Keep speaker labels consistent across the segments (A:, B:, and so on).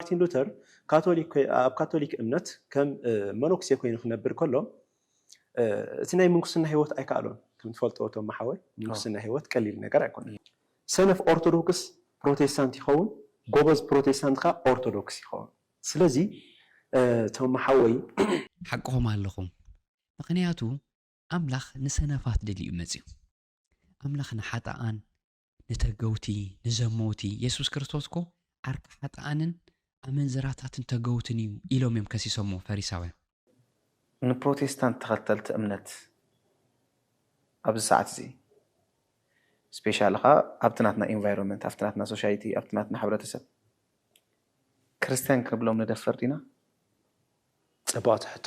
A: ማርቲን ሉተር ካቶሊክ እምነት ከም መነኩሴ ኮይኑ ክነብር ከሎ እቲ ናይ ምንኩስና ህይወት ኣይከኣሎን ከም ትፈልጥዎ እቶም ማሕወይ ምንኩስና ህይወት ቀሊል ነገር ኣይኮነን ሰነፍ ኦርቶዶክስ ፕሮቴስታንት ይኸውን ጎበዝ ፕሮቴስታንት ካ ኦርቶዶክስ ይኸውን ስለዚ እቶም ማሕወይ
B: ሓቅኹም ኣለኹም ምክንያቱ ኣምላኽ ንሰነፋት ደልዩ መፅዩ ኣምላኽ ንሓጣኣን ንተገውቲ ንዘመውቲ ኢየሱስ ክርስቶስ ኮ ዓርካ ሓጣኣንን ኣመንዝራታትን ተገውትን እዩ ኢሎም እዮም ከሲሶሞ ፈሪሳውያን
C: ንፕሮቴስታንት ተኸተልቲ እምነት ኣብዚ ሰዓት እዚ ስፔሻሊ ኻ ኣብቲ ናትና ኢንቫይሮንመንት ኣብቲ ናትና ሶሳይቲ ኣብቲ ናትና ሕብረተሰብ ክርስቲያን ክንብሎም ንደፍር ዲና
A: ፅቡቅ ሕቶ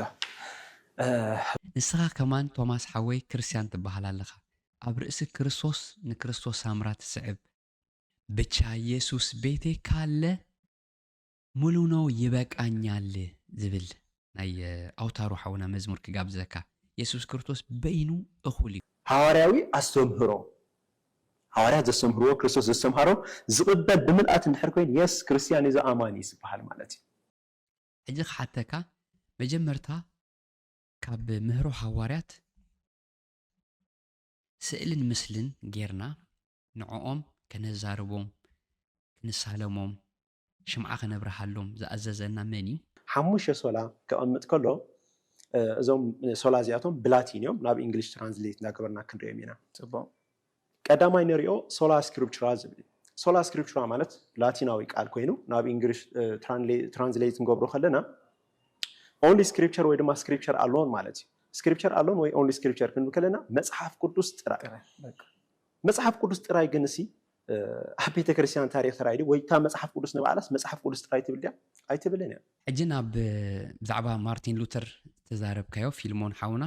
B: ንስኻ ከማን ቶማስ ሓወይ ክርስቲያን ትበሃል ኣለኻ ኣብ ርእሲ ክርስቶስ ንክርስቶስ ሳምራ ትስዕብ ብቻ ኢየሱስ ቤቴ ካለ ሙሉኖ ይበቃኛል ዝብል ናይ ኣውታሩ ሓውና መዝሙር ክጋብዘካ ኢየሱስ ክርስቶስ በይኑ እኹል እዩ
A: ሐዋርያዊ ኣስተምህሮ ሐዋርያት ዘስተምህርዎ ክርስቶስ ዘስተምሃሮ ዝቕበል ብምልኣት እንድሕር ኮይኑ የስ ክርስቲያን እዩ ኣማኒ ዝበሃል ማለት እዩ
B: ሕጂ ክሓተካ መጀመርታ ካብ ምህሮ ሐዋርያት ስእልን ምስልን ጌርና ንዕኦም ከነዛርቦም ክንሳለሞም ሽምዓ ከነብረሃሎም ዝኣዘዘና መን እዩ
A: ሓሙሽተ ሶላ ከቐምጥ ከሎ እዞም ሶላ እዚኣቶም ብላቲን እዮም ናብ እንግሊሽ ትራንስሌት እናገበርና ክንሪኦም ኢና
C: ፅቡቅ
A: ቀዳማይ ንሪኦ ሶላ ስክሪፕቹራ ዝብል ሶላ ስክሪፕቹራ ማለት ላቲናዊ ቃል ኮይኑ ናብ እንግሊሽ ትራንስሌት ንገብሮ ከለና ኦንሊ ስክሪፕቸር ወይ ድማ ስክሪፕቸር ኣሎን ማለት እዩ ስክሪፕቸር ኣሎን ወይ ኦንሊ ስክሪፕቸር ክንብል ከለና መፅሓፍ ቅዱስ ጥራይ መፅሓፍ ቅዱስ ጥራይ ግን ሲ ኣብ ቤተ ክርስቲያን ታሪክ ጥራይ ወይ እታ መፅሓፍ ቅዱስ ንባዕላስ መፅሓፍ ቅዱስ ጥራይ ትብል ድያ ኣይትብልን እያ
B: ሕጂ ናብ ብዛዕባ ማርቲን ሉተር ተዛረብካዮ ፊልሞን ሓውና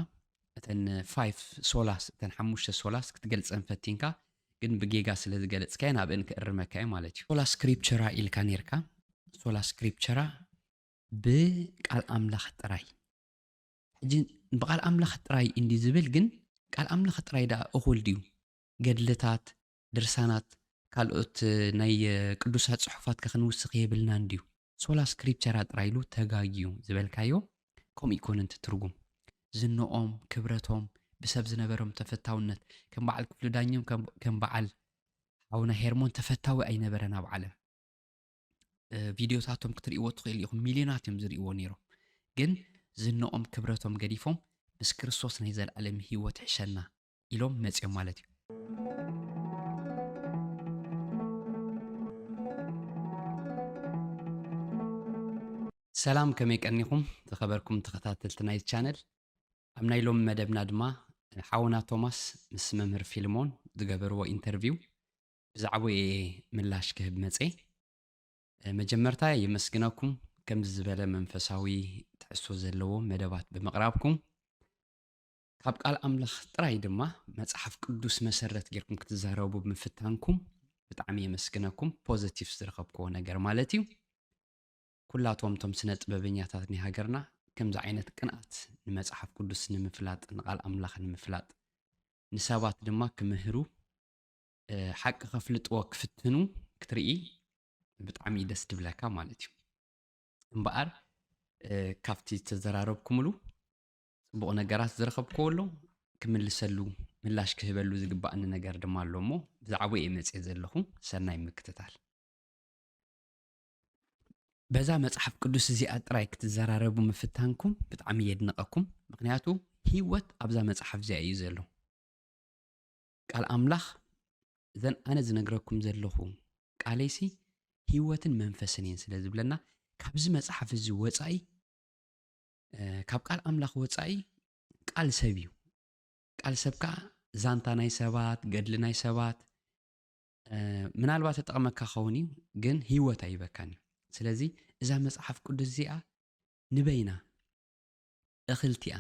B: እተን 5 ሶላስ እተን 5 ሶላስ ክትገልፀን ፈቲንካ ግን ብጌጋ ስለ ዝገለፅካዮ ናብአን ክእርመካዮ ማለት እዩ ሶላ ስክሪፕቸራ ኢልካ ነርካ ሶላ ስክሪፕቸራ ብቃል ኣምላኽ ጥራይ ሕጂ ብቃል ኣምላኽ ጥራይ እንዲ ዝብል ግን ቃል ኣምላኽ ጥራይ ዳ እኹል ድዩ ገድልታት ድርሳናት ካልኦት ናይ ቅዱሳት ጽሑፋት ከክንውስኽ የብልና እንድዩ ሶላ ስክሪፕቸራ ጥራይሉ ተጋግዩ ዝበልካዮ ከምኡ ይኮነን ትርጉም ዝንኦም ክብረቶም ብሰብ ዝነበሮም ተፈታውነት ከም በዓል ክፍሊ ዳኞም ከም በዓል ሓውና ሄርሞን ተፈታዊ ኣይነበረን ኣብ ዓለም ቪድዮታቶም ክትርእይዎ ትኽእል ኢኹም ሚልዮናት እዮም ዝርእይዎ ነይሮም ግን ዝንኦም ክብረቶም ገዲፎም ምስ ክርስቶስ ናይ ዘለዓለም ህይወት ሕሸና ኢሎም መፅዮም ማለት እዩ ሰላም ከመይ ቀኒኹም ተኸበርኩም ተኸታተልቲ ናይ ቻነል ኣብ ናይ ሎም መደብና ድማ ሓውና ቶማስ ምስ መምህር ፊልሞን ዝገበርዎ ኢንተርቪው ብዛዕባ ምላሽ ክህብ መፀ መጀመርታ የመስግነኩም ከም ዝበለ መንፈሳዊ ትሕዝቶ ዘለዎ መደባት ብምቕራብኩም ካብ ቃል ኣምላኽ ጥራይ ድማ መጽሓፍ ቅዱስ መሰረት ጌርኩም ክትዛረቡ ብምፍታንኩም ብጣዕሚ የመስግነኩም ፖዚቲቭ ዝረኸብክዎ ነገር ማለት እዩ ኩላቶም ቶም ስነ ጥበበኛታት ናይ ሃገርና ከምዚ ዓይነት ቅንኣት ንመጽሓፍ ቅዱስ ንምፍላጥ ንቃል ኣምላኽ ንምፍላጥ ንሰባት ድማ ክምህሩ ሓቂ ከፍልጥዎ ክፍትኑ ክትርኢ ብጣዕሚ ደስ ድብለካ ማለት እዩ እምበኣር ካብቲ ተዘራረብኩምሉ ፅቡቕ ነገራት ዝረኸብክዎ ኣሎ ክምልሰሉ ምላሽ ክህበሉ ዝግባእኒ ነገር ድማ ኣሎ እሞ ብዛዕባ እየ መፅእ ዘለኹ ሰናይ ምክትታል በዛ መጽሓፍ ቅዱስ እዚኣ ጥራይ ክትዘራረቡ ምፍታንኩም ብጣዕሚ የድንቐኩም ምክንያቱ ህይወት ኣብዛ መጽሓፍ እዚኣ እዩ ዘሎ ቃል ኣምላኽ ዘን ኣነ ዝነግረኩም ዘለኹ ቃለይሲ ህይወትን መንፈስን እየን ስለ ዝብለና ካብዚ መጽሓፍ እዚ ወፃኢ ካብ ቃል ኣምላኽ ወፃኢ ቃል ሰብ እዩ ቃል ሰብካ ዛንታ ናይ ሰባት ገድሊ ናይ ሰባት ምናልባት ተጠቕመካ ኸውን እዩ ግን ህይወት ኣይበካን እዩ ስለዚ እዛ መጽሓፍ ቅዱስ እዚኣ ንበይና እኽልቲያ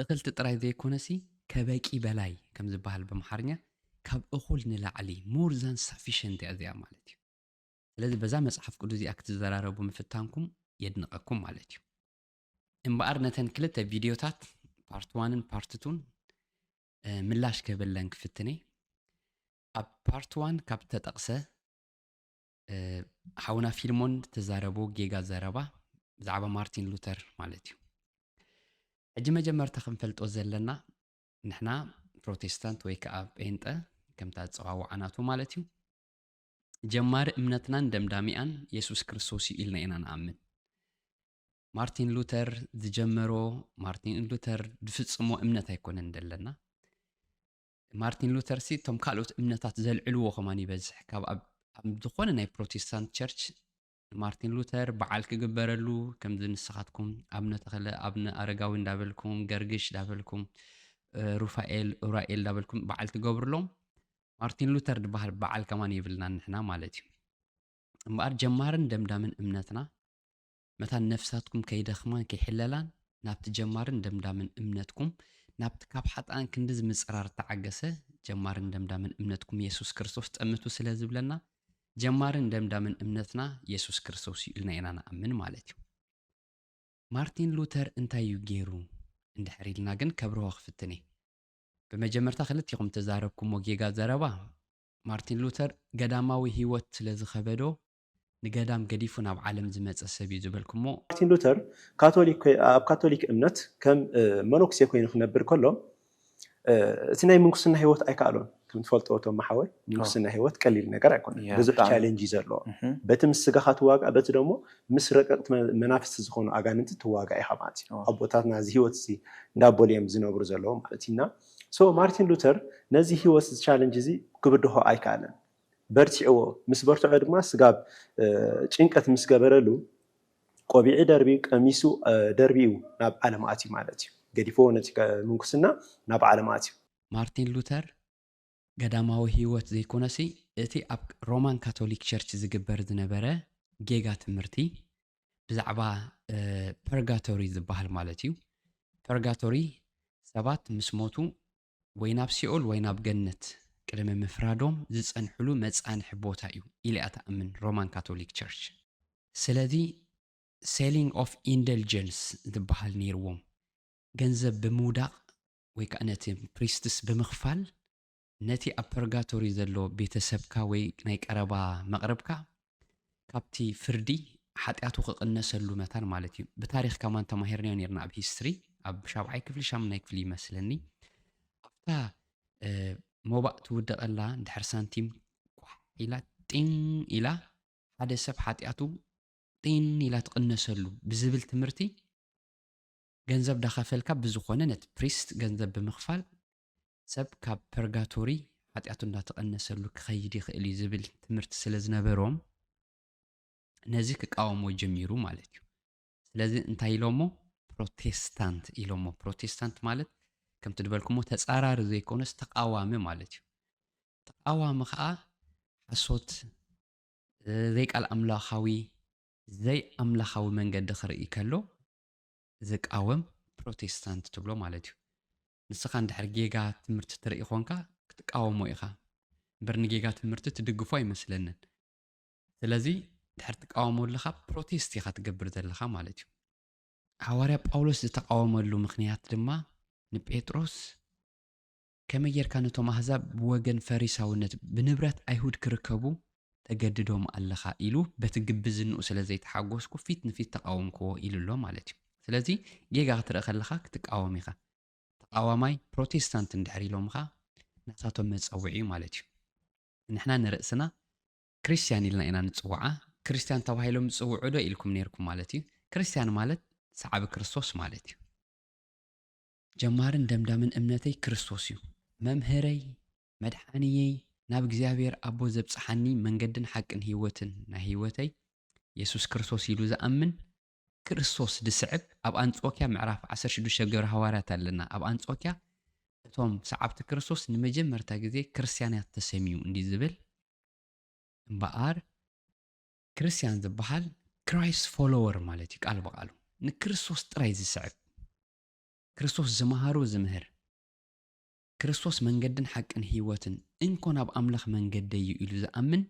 B: እኽልቲ ጥራይ ዘይኮነሲ ከበቂ በላይ ከም ዝበሃል በመሓርኛ ካብ እኹል ንላዕሊ ሞር ዛን ሳፊሽንት እያ እዚኣ ማለት እዩ ስለዚ በዛ መጽሓፍ ቅዱስ እዚኣ ክትዘራረቡ ምፍታንኩም የድንቐኩም ማለት እዩ እምበኣር ነተን ክልተ ቪድዮታት ፓርት 1ን ፓርት 2ን ምላሽ ክህበለን ክፍትነ ኣብ ፓርት 1 ካብ ተጠቕሰ ሓውና ፊልሞን ተዛረቡ ጌጋ ዘረባ ብዛዕባ ማርቲን ሉተር ማለት እዩ ሕጂ መጀመርታ ክንፈልጦ ዘለና ንሕና ፕሮቴስታንት ወይ ከዓ ጴንጠ ከምታ ፀዋውዓናቱ ማለት እዩ ጀማሪ እምነትናን ደምዳሚኣን ኢየሱስ ክርስቶስ እዩ ኢልና ኢና ንኣምን ማርቲን ሉተር ዝጀመሮ ማርቲን ሉተር ዝፍፅሞ እምነት ኣይኮነን ደለና ማርቲን ሉተር ሲ ቶም ካልኦት እምነታት ዘልዕልዎ ኸማን ይበዝሕ ካብ ኣብ ዝኾነ ናይ ፕሮቴስታንት ቸርች ማርቲን ሉተር በዓል ክግበረሉ ከምዚ ንስኻትኩም ኣብነ ተኸለ ኣብነ ኣረጋዊ እንዳበልኩም ገርግሽ ዳበልኩም ሩፋኤል ኡራኤል ዳበልኩም በዓል ትገብርሎም ማርቲን ሉተር ድበሃል በዓል ከማን ይብልና ንሕና ማለት እዩ እምበኣር ጀማርን ደምዳምን እምነትና መታ ነፍሳትኩም ከይደኽማን ከይሕለላን ናብቲ ጀማርን ደምዳምን እምነትኩም ናብቲ ካብ ሓጣን ክንዲ ዝምፅራር ተዓገሰ ጀማርን ደምዳምን እምነትኩም ኢየሱስ ክርስቶስ ጠምቱ ስለ ዝብለና ጀማርን ደምዳምን እምነትና ኢየሱስ ክርስቶስ እዩ ኢልና ኢና ንኣምን ማለት እዩ ማርቲን ሉተር እንታይ እዩ ገይሩ እንድሕር ኢልና ግን ከብርሆ ክፍትነ በመጀመርታ ክልቲኹም ተዛረብኩሞ ጌጋ ዘረባ ማርቲን ሉተር ገዳማዊ ህይወት ስለ ዝኸበዶ ንገዳም ገዲፉ ናብ ዓለም ዝመፀ ሰብ እዩ ዝበልኩሞ
A: ማርቲን ሉተር ኣብ ካቶሊክ እምነት ከም መነኩሴ ኮይኑ ክነብር ከሎ እቲ ናይ ምንኩስና ህይወት ኣይከኣሎን ከም ትፈልጦ እቶም ማሕወይ ምንኩስና ህይወት ቀሊል ነገር ኣይኮነን ብዙሕ ቻሌንጅ እዩ ዘለዎ በቲ ምስ ስጋኻ ትዋጋእ በቲ ደግሞ ምስ ረቀቅቲ መናፍስቲ ዝኾኑ ኣጋንንቲ ትዋጋእ ኢኻ ማለት እዩ ኣቦታትና እዚ ህይወት እዚ እንዳበልዮም ዝነብሩ ዘለዎ ማለት ኢና ሶ ማርቲን ሉተር ነዚ ህይወት እዚ ቻሌንጅ እዚ ክብድሆ ኣይከኣለን በርቲዕዎ ምስ በርትዖ ድማ ስጋብ ጭንቀት ምስ ገበረሉ ቆቢዒ ደርቢ ቀሚሱ ደርቢኡ ናብ ዓለም ኣትዩ ማለት እዩ ገዲፎ ነቲ ምንኩስና ናብ ዓለም ኣትዩ
B: ማርቲን ሉተር ገዳማዊ ህይወት ዘይኮነሲ እቲ ኣብ ሮማን ካቶሊክ ቸርች ዝግበር ዝነበረ ጌጋ ትምህርቲ ብዛዕባ ፐርጋቶሪ ዝበሃል ማለት እዩ ፐርጋቶሪ ሰባት ምስ ሞቱ ወይ ናብ ሲኦል ወይ ናብ ገነት ቅድሚ ምፍራዶም ዝፀንሕሉ መፃንሒ ቦታ እዩ ኢልያ ተኣምን ሮማን ካቶሊክ ቸርች ስለዚ ሴሊንግ ኦፍ ኢንደልጀንስ ዝበሃል ነይርዎም ገንዘብ ብምውዳቕ ወይ ከዓ ነቲ ፕሪስትስ ብምኽፋል ነቲ ኣብ ፐርጋቶሪ ዘሎ ቤተሰብካ ወይ ናይ ቀረባ መቕረብካ ካብቲ ፍርዲ ሓጢኣቱ ክቕነሰሉ መታን ማለት እዩ ብታሪክ ከማን ተማሂርናዮ ነርና ኣብ ሂስትሪ ኣብ 7ይ ክፍሊ 8ይ ክፍሊ ይመስለኒ ኣብታ ሞባእ ትውደቐላ ድሕር ሳንቲም ኳሕ ኢላ ጢን ኢላ ሓደ ሰብ ሓጢኣቱ ጢን ኢላ ትቕነሰሉ ብዝብል ትምህርቲ ገንዘብ ዳኸፈልካ ብዝኾነ ነቲ ፕሪስት ገንዘብ ብምኽፋል ሰብ ካብ ፐርጋቶሪ ሓጢኣቱ እንዳተቐነሰሉ ክኸይድ ይኽእል እዩ ዝብል ትምህርቲ ስለ ዝነበሮም ነዚ ክቃወሞ ጀሚሩ ማለት እዩ ስለዚ እንታይ ኢሎሞ ፕሮቴስታንት ኢሎሞ ፕሮቴስታንት ማለት ከም ትድበልኩሞ ተጻራሪ ዘይኮነስ ተቃዋሚ ማለት እዩ ተቃዋሚ ከዓ ሓሶት ዘይቃል ኣምላኻዊ ዘይ ኣምላኻዊ መንገዲ ክርኢ ከሎ ዝቃወም ፕሮቴስታንት ትብሎ ማለት እዩ ንስኻ እንድሕር ጌጋ ትምህርቲ ትርኢ ኮንካ ክትቃወሞ ኢኻ እምበር ንጌጋ ትምህርቲ ትድግፎ ኣይመስለንን ስለዚ ድሕር ትቃወመሉኻ ፕሮቴስት ኢኻ ትገብር ዘለኻ ማለት እዩ ሐዋርያ ጳውሎስ ዝተቃወመሉ ምክንያት ድማ ንጴጥሮስ ከመይ ጌርካ ነቶም ኣሕዛብ ብወገን ፈሪሳውነት ብንብረት ኣይሁድ ክርከቡ ተገድዶም ኣለኻ ኢሉ በቲ ግብዝንኡ ስለ ዘይተሓጎስኩ ፊት ንፊት ተቃወምክዎ ኢሉሎ ማለት እዩ ስለዚ ጌጋ ክትርኢ ከለኻ ክትቃወም ኢኻ ተቃዋማይ ፕሮቴስታንት እንድሕር ኢሎምኻ ናሳቶም መፀውዒ ማለት እዩ ንሕና ንርእስና ክርስቲያን ኢልና ኢና ንፅውዓ ክርስቲያን ተባሂሎም ዝፅውዑ ዶ ኢልኩም ነርኩም ማለት እዩ ክርስቲያን ማለት ሰዓቢ ክርስቶስ ማለት እዩ ጀማርን ደምዳምን እምነተይ ክርስቶስ እዩ መምህረይ መድሓንየይ ናብ እግዚኣብሔር ኣቦ ዘብፅሓኒ መንገድን ሓቅን ህይወትን ናይ ህይወተይ ኢየሱስ ክርስቶስ ኢሉ ዝኣምን ክርስቶስ ድስዕብ ኣብ አንጾኪያ ምዕራፍ 16 ገብረ ሐዋርያት ኣለና ኣብ አንጾኪያ እቶም ሰዓብቲ ክርስቶስ ንመጀመርታ ግዜ ክርስቲያናት ተሰሚዩ እንዲ ዝብል እምበኣር ክርስቲያን ዝበሃል ክራይስት ፎሎወር ማለት እዩ ቃል በቃሉ ንክርስቶስ ጥራይ ዝስዕብ ክርስቶስ ዝመሃሩ ዝምህር ክርስቶስ መንገድን ሓቅን ህይወትን እንኮን ኣብ ኣምላኽ መንገዲ እዩ ኢሉ ዝኣምን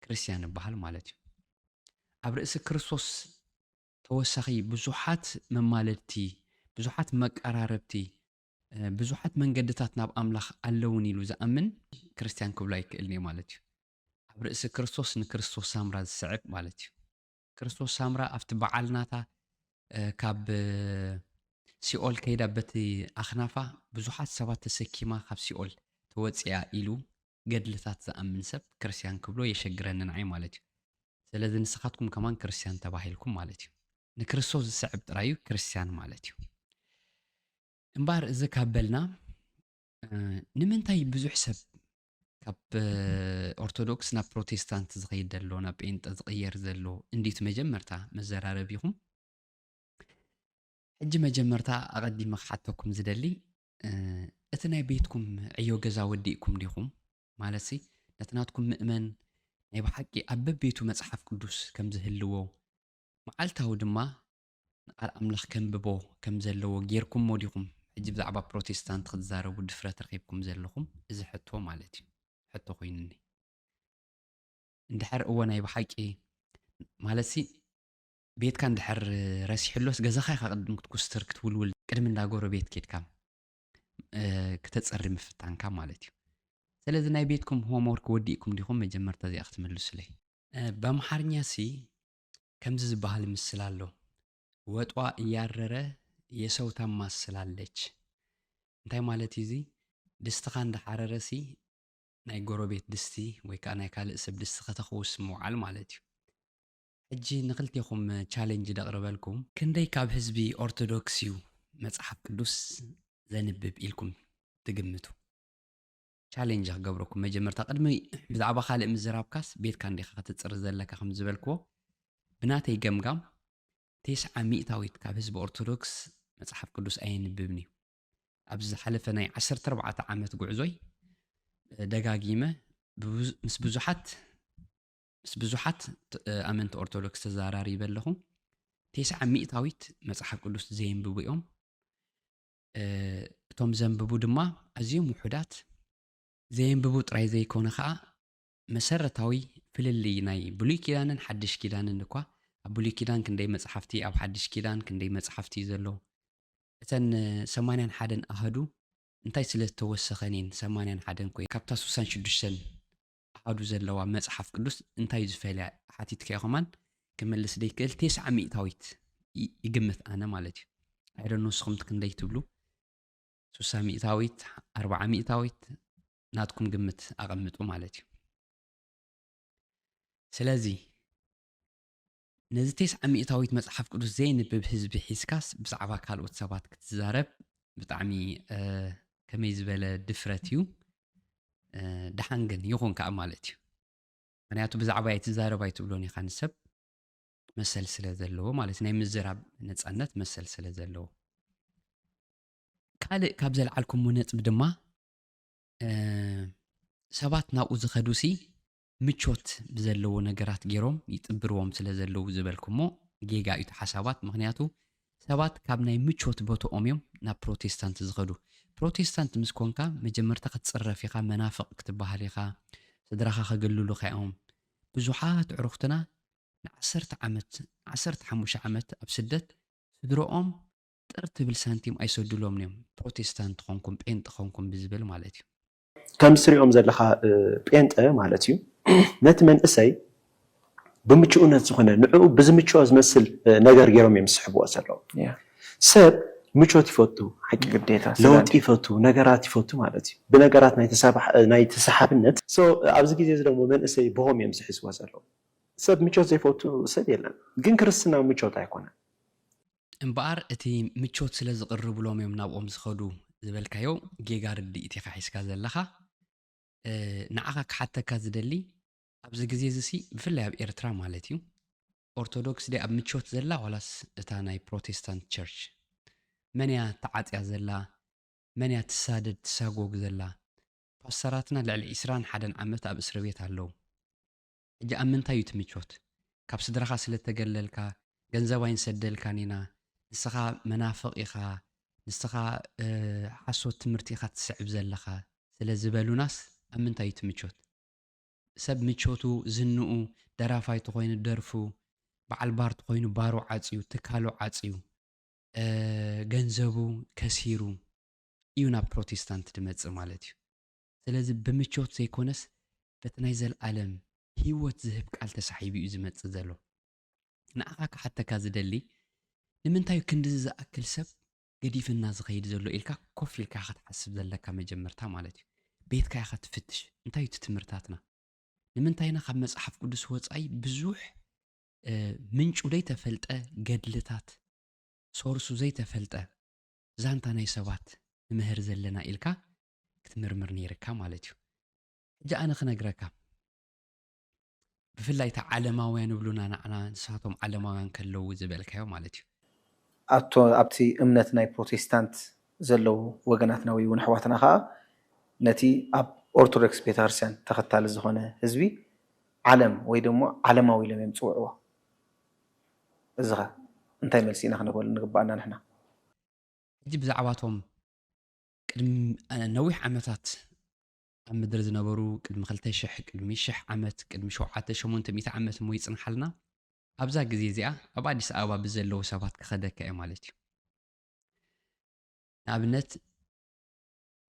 B: ክርስቲያን ይበሃል ማለት እዩ ኣብ ርእሲ ክርስቶስ ተወሳኺ ብዙሓት መማለድቲ ብዙሓት መቀራረብቲ ብዙሓት መንገድታት ናብ ኣምላኽ ኣለውን ኢሉ ዝኣምን ክርስቲያን ክብሎ ኣይክእልን ማለት እዩ ኣብ ርእሲ ክርስቶስ ንክርስቶስ ሳምራ ዝስዕብ ማለት እዩ ክርስቶስ ሳምራ ኣብቲ በዓልናታ ካብ ሲኦል ከይዳ በቲ ኣኽናፋ ብዙሓት ሰባት ተሰኪማ ካብ ሲኦል ተወፅያ ኢሉ ገድልታት ዝኣምን ሰብ ክርስቲያን ክብሎ የሸግረኒ ንዓይ ማለት እዩ ስለዚ ንስኻትኩም ከማን ክርስቲያን ተባሂልኩም ማለት እዩ ንክርስቶስ ዝስዕብ ጥራዩ ክርስቲያን ማለት እዩ እምበር እዚ ካበልና ንምንታይ ብዙሕ ሰብ ካብ ኦርቶዶክስ ናብ ፕሮቴስታንት ዝኸይድ ዘሎ ናብ ጴንጤ ዝቕየር ዘሎ እንዴት መጀመርታ መዘራረቢኹም ሕጂ መጀመርታ ኣቐዲመ ክሓተኩም ዝደሊ እቲ ናይ ቤትኩም ዕዮ ገዛ ወዲእኩም ዲኹም ማለት ነትናትኩም ምእመን ናይ ብሓቂ ኣብ በቤቱ መጽሓፍ ቅዱስ ከም ዝህልዎ መዓልታዊ ድማ ንቃል ኣምላኽ ከንብቦ ከም ዘለዎ ጌርኩም ሞዲኹም ሕጂ ብዛዕባ ፕሮቴስታንት ክትዛረቡ ድፍረት ረኺብኩም ዘለኹም እዚ ሕቶ ማለት እዩ ሕቶ ኮይኑኒ እንድሕር እወ ናይ ብሓቂ ማለት ቤትካ እንድሕር ረሲሕሎስ ገዛኻ ኢኻ ቅድም ክትኩስትር ክትውልውል ቅድሚ እንዳጎሮ ቤት ኬድካ ክተፀሪ ምፍታንካ ማለት እዩ ስለዚ ናይ ቤትኩም ሆምወርክ ወዲእኩም ዲኹም መጀመርታ እዚኣ ክትምልሱለይ በአምሓርኛ ከምዚ ዝበሃል ምስል ኣሎ ወጧ እያረረ የሰው ታማስላለች እንታይ ማለት እዩ ድስትኻ እንዳሓረረ ናይ ጎረቤት ድስቲ ወይ ከዓ ናይ ካልእ ሰብ ድስቲ ከተኸውስ ምውዓል ማለት እዩ ሕጂ ንኽልቴኹም ቻሌንጅ ደቕርበልኩም ክንደይ ካብ ህዝቢ ኦርቶዶክስ እዩ መጽሓፍ ቅዱስ ዘንብብ ኢልኩም ትግምቱ ቻሌንጅ ክገብረኩም መጀመርታ ቅድሚ ብዛዕባ ካልእ ምዝራብካስ ቤትካ እንዲኻ ክትፅሪ ዘለካ ከም ዝበልክዎ ብናተይ ገምጋም 90% ካብ ህዝቢ ኦርቶዶክስ መጽሓፍ ቅዱስ ኣየንብብን እዩ ኣብዚ ዝሓለፈ ናይ 14 ዓመት ጉዕዞይ ደጋጊመ ምስ ብዙሓት ኣመንቲ ኦርቶዶክስ ተዘራሪበ ኣለኹ 90% መጽሓፍ ቅዱስ ዘየንብቡ እዮም እቶም ዘንብቡ ድማ ኣዝዮም ውሑዳት ዘየንብቡ ጥራይ ዘይኮነ ከዓ መሰረታዊ ፍልልይ ናይ ብሉይ ኪዳንን ሓድሽ ኪዳንን እኳ ኣብ ብሉይ ኪዳን ክንደይ መጽሓፍቲ ኣብ ሓድሽ ኪዳን ክንደይ መጽሓፍቲ ዘሎ እተን 81 ኣሃዱ እንታይ ስለ ዝተወሰኸኒን 81 ኮይ ካብታ 66 ኣሃዱ ዘለዋ መጽሓፍ ቅዱስ እንታይ ዝፈልያ ሓቲትከ ኢኹማን ክመልስ ደይክእል 90% ይግምት ኣነ ማለት እዩ ኣይደኖ ንስኹም ክንደይ ትብሉ 60% 40% ናትኩም ግምት ኣቐምጡ ማለት እዩ ስለዚ ነዚ 90% መጽሓፍ ቅዱስ ዘይንብብ ህዝቢ ሒዝካስ ብዛዕባ ካልኦት ሰባት ክትዛረብ ብጣዕሚ ከመይ ዝበለ ድፍረት እዩ ድሓን ግን ይኹን ከዓ ማለት እዩ ምክንያቱ ብዛዕባ ኣይትዛረብ ኣይትብሎን ኢኻ ንሰብ መሰል ስለ ዘለዎ ማለት ናይ ምዝራብ ነፃነት መሰል ስለ ዘለዎ ካልእ ካብ ዘለዓልኩምዎ ነጥብ ድማ ሰባት ናብኡ ዝኸዱሲ ምቾት ብዘለዎ ነገራት ገይሮም ይጥብርዎም ስለ ዘለዉ ዝበልኩሞ ጌጋ እዩ ሓሳባት ምክንያቱ ሰባት ካብ ናይ ምቾት ቦትኦም እዮም ናብ ፕሮቴስታንት ዝኸዱ ፕሮቴስታንት ምስ ኮንካ መጀመርታ ክትፅረፍ ኢኻ መናፍቕ ክትበሃል ኢኻ ስድራኻ ከገልሉኻ እዮም ብዙሓት ዕሩኽትና ን10 ዓመት 15 ዓመት ኣብ ስደት ስድሮኦም ጥር ትብል ሳንቲም ኣይሰድሎም እዮም ፕሮቴስታንት ኾንኩም ጴንጤ ኾንኩም ብዝብል ማለት እዩ
A: ከም ስሪኦም ዘለኻ ጴንጤ ማለት እዩ ነቲ መንእሰይ ብምችኡነት ዝኾነ ንዕኡ ብዝምችኦ ዝመስል ነገር ገይሮም እዮም ዝስሕብዎ ዘለዉ ሰብ ምቾት ይፈቱ ሓቂ ግዴታ ለውጢ ይፈቱ ነገራት ይፈቱ ማለት እዩ ብነገራት ናይ ተሰሓብነት ኣብዚ ግዜ ደግሞ መንእሰይ ብሆም እዮም ዝሕዝዎ ዘለዉ ሰብ ምቾት ዘይፈቱ ሰብ የለን ግን ክርስትና ምቾት ኣይኮነን
B: እምበኣር እቲ ምቾት ስለ ዝቕርብሎም እዮም ናብኦም ዝኸዱ ዝበልካዮ ጌጋ ርድኢት ኢኻ ሒዝካ ዘለኻ ንዓኻ ክሓተካ ዝደሊ ኣብዚ ግዜ እዚ ብፍላይ ኣብ ኤርትራ ማለት እዩ ኦርቶዶክስ ደ ኣብ ምቾት ዘላ ዋላስ እታ ናይ ፕሮቴስታንት ቸርች መንያ ተዓፅያ ዘላ መንያ ትሳደድ ትሳጎግ ዘላ ፓስተራትና ልዕሊ 21 ዓመት ኣብ እስር ቤት ኣለዉ ሕጂ ኣብ ምንታይ እዩ እቲ ምቾት ካብ ስድራኻ ስለተገለልካ ገንዘብ ኣይንሰደልካን ኢና ንስኻ መናፍቕ ኢኻ ንስኻ ሓሶት ትምህርቲ ኢኻ ትስዕብ ዘለኻ ስለ ዝበሉናስ ኣብ ምንታይ እዩ እቲ ምቾት ሰብ ምቾቱ ዝንኡ ደራፋይ ተኾይኑ ደርፉ በዓል ባር ተኾይኑ ባሩ ዓፅዩ ትካሉ ዓፅዩ ገንዘቡ ከሲሩ እዩ ናብ ፕሮቴስታንት ድመፅእ ማለት እዩ ስለዚ ብምቾት ዘይኮነስ በቲ ናይ ዘለዓለም هيوت زهب قال تسحيبي يزمت زلو نعاك حتى كازدلي ንምንታይ ክንዲ ዝኣክል ሰብ ገዲፍና ዝኸይድ ዘሎ ኢልካ ኮፍ ኢልካ ክትሓስብ ዘለካ መጀመርታ ማለት እዩ ቤትካ ኢኻ ትፍትሽ እንታይ እዩ ትምህርታትና ንምንታይና ካብ መፅሓፍ ቅዱስ ወፃኢ ብዙሕ ምንጩ ዘይተፈልጠ ገድልታት ሶርሱ ዘይተፈልጠ ዛንታ ናይ ሰባት ንምህር ዘለና ኢልካ ክትምርምር ነይርካ ማለት እዩ ሕጂ ኣነ ክነግረካ ብፍላይ እታ ዓለማውያን ይብሉና ንዓና ንሳቶም ዓለማውያን ከለዉ ዝበልካዮ ማለት እዩ
C: ኣብቲ እምነት ናይ ፕሮቴስታንት ዘለው ወገናትና ወይ እውን ኣሕዋትና ከዓ ነቲ ኣብ ኦርቶዶክስ ቤተክርስትያን ተኸታሊ ዝኾነ ህዝቢ ዓለም ወይ ደሞ ዓለማዊ ኢሎም እዮም ዝፅውዕዎ እዚ ኸ እንታይ መልሲ ኢና ክንበል ንግባአና ንሕና
B: ሕጂ ብዛዕባቶም ቅድሚ ነዊሕ ዓመታት ኣብ ምድሪ ዝነበሩ ቅድሚ 2000 ቅድሚ 1000 ዓመት ቅድሚ 700 ዓመት ሞ ይፅንሓልና ኣብዛ ግዜ እዚኣ ኣብ ኣዲስ ኣበባ ብዘለዉ ሰባት ክኸደከ እየ ማለት እዩ ንኣብነት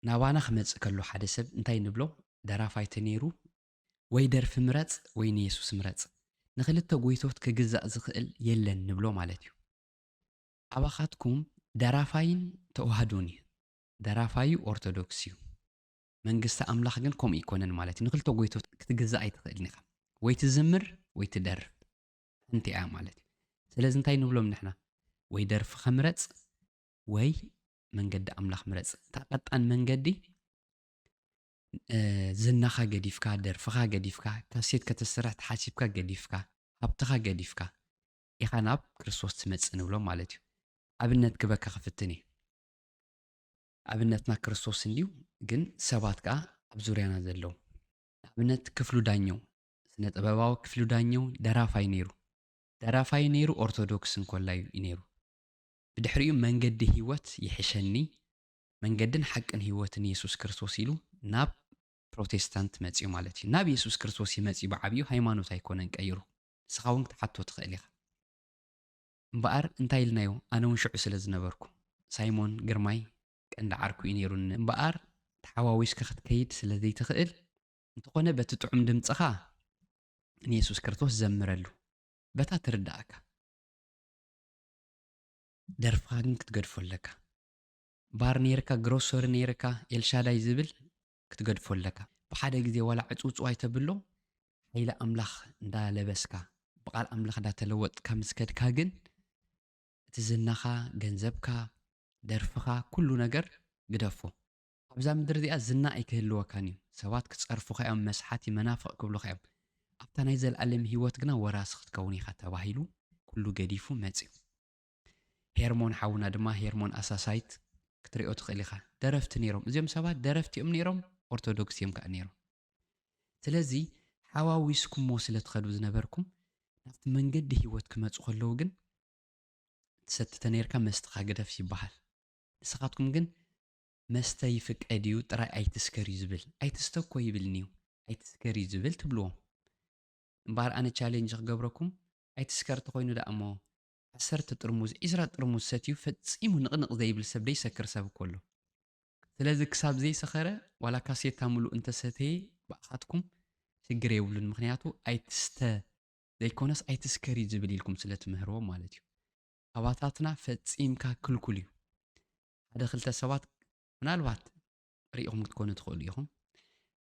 B: ናባና ክመፅእ ከሎ ሓደ ሰብ እንታይ ንብሎ ደራፋይቲ ነይሩ ወይ ደርፊ ምረፅ ወይ ንየሱስ ምረፅ ንክልተ ጎይቶት ክግዛእ ዝኽእል የለን ንብሎ ማለት እዩ ኣባኻትኩም ደራፋይን ተዋህዶን እዩ ደራፋዩ ኦርቶዶክስ እዩ መንግስቲ ኣምላኽ ግን ከምኡ ይኮነን ማለት እዩ ንክልተ ጎይቶት ክትግዛእ ኣይትኽእልን ኢኻ ወይ ትዝምር ወይ ትደርፍ እንቲያ ማለት እዩ ስለዚ እንታይ ንብሎም ንሕና ወይ ደርፊ ከምረፅ ወይ መንገዲ ኣምላኽ ምረፅ ታቀጣን መንገዲ ዝናኻ ገዲፍካ ደርፍኻ ገዲፍካ ካሴት ከተስራሕ ተሓሲብካ ገዲፍካ ሃብትኻ ገዲፍካ ኢኻ ናብ ክርስቶስ ትመፅእ ንብሎም ማለት እዩ ኣብነት ክበካ ክፍትን እየ ኣብነትና ክርስቶስ እንዲዩ ግን ሰባት ከዓ ኣብ ዙርያና ዘለው ኣብነት ክፍሉ ዳኘው ስነ ጥበባዊ ክፍሉ ዳኘው ደራፋይ ነይሩ ደራፋይ ነይሩ ኦርቶዶክስ እንኮላይ ነይሩ ብድሕሪኡ መንገዲ ህይወት ይሕሸኒ መንገድን ሓቅን ህይወትን ኢየሱስ ክርስቶስ ኢሉ ናብ ፕሮቴስታንት መፅዩ ማለት እዩ ናብ ኢየሱስ ክርስቶስ ይመፅዩ ብዓብዩ ሃይማኖት ኣይኮነን ቀይሩ ንስኻ እውን ክትሓቶ ትኽእል ኢኻ እምበኣር እንታይ ኢልናዮ ኣነ እውን ሽዑ ስለ ዝነበርኩ ሳይሞን ግርማይ ቀንዲ ዓርኩ እዩ ነይሩ እምበኣር ተሓዋዊስካ ክትከይድ ስለ ዘይትኽእል እንተኾነ በቲ ጥዑም ድምፅኻ ንኢየሱስ ክርስቶስ ዘምረሉ በታ ትርዳእካ ደርፍኻ ግን ክትገድፎ ኣለካ ባር ነይርካ ግሮሰሪ ነይርካ ኤልሻዳይ ዝብል ክትገድፎ ኣለካ ብሓደ ግዜ ዋላ ዕፁፅዋይ ተብሎ ሃይለ ኣምላኽ እንዳለበስካ ብቓል ኣምላኽ እንዳተለወጥካ ምስከድካ ግን እቲ ዝናኻ ገንዘብካ ደርፍኻ ኩሉ ነገር ግደፎ ኣብዛ ምድሪ እዚኣ ዝና ኣይክህልወካን እዩ ሰባት ክፀርፉኻ እዮም መስሓቲ መናፍቕ ክብሉኻ እዮም ኣብታ ናይ ዘለኣለም ህይወት ግና ወራሲ ክትከውን ኢኻ ተባሂሉ ኩሉ ገዲፉ መፅዩ ሄርሞን ሓውና ድማ ሄርሞን ኣሳሳይት ክትሪኦ ትኽእል ኢኻ ደረፍቲ ነይሮም እዚኦም ሰባት ደረፍቲ እዮም ነይሮም ኦርቶዶክስ እዮም ከዓ ነይሮም ስለዚ ሓዋዊስኩሞ ስለ ትኸዱ ዝነበርኩም ናብቲ መንገዲ ህይወት ክመፁ ከለዉ ግን ትሰትተ ነይርካ መስትኻ ግደፍ ይበሃል ንስኻትኩም ግን መስተ ይፍቀድ እዩ ጥራይ ኣይትስከር እዩ ዝብል ኣይትስተ እኮ ይብልኒ እዩ ኣይትስከር እዩ ዝብል ትብልዎም እምበኣር ኣነ ቻሌንጅ ክገብረኩም ኣይትስከር ተኮይኑ ዳ እሞ 10 ጥርሙዝ 20 ጥርሙዝ ሰትዩ ፈፂሙ ንቕንቕ ዘይብል ሰብ ደይሰክር ሰብ እኮ ኣሎ ስለዚ ክሳብ ዘይሰኸረ ዋላ ካሴታ ሙሉእ እንተሰተየ ባእኻትኩም ሽግር የብሉን ምክንያቱ ኣይትስተ ዘይኮነስ ኣይትስከር እዩ ዝብል ኢልኩም ስለ ትምህርዎ ማለት እዩ ኣባታትና ፈፂምካ ክልኩል እዩ ሓደ ክልተ ሰባት ምናልባት ሪኢኹም ክትኮኑ ትኽእሉ ኢኹም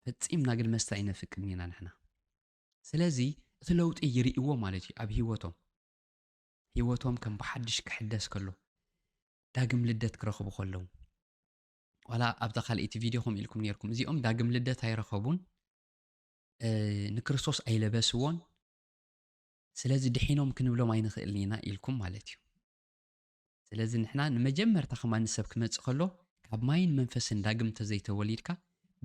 B: ፈፂምና ግን መስተ ኣይነፍቅድን ኢና ንሕና ስለዚ እቲ ለውጢ ይርእይዎ ማለት እዩ ኣብ ህይወቶም ከም ብሓድሽ ክሕደስ ከሎ ዳግም ልደት ክረኽቡ ከለዉ ዋላ ኣብዛ ካልእቲ ቪድዮ ከም ኢልኩም ነርኩም እዚኦም ዳግም ልደት ኣይረኸቡን ንክርስቶስ ኣይለበስዎን ስለዚ ድሒኖም ክንብሎም ኣይንኽእልን ኢና ኢልኩም ማለት እዩ ስለዚ ንሕና ንመጀመርታ ከማን ሰብ ክመፅእ ከሎ ካብ ማይን መንፈስን ዳግም ተዘይተወሊድካ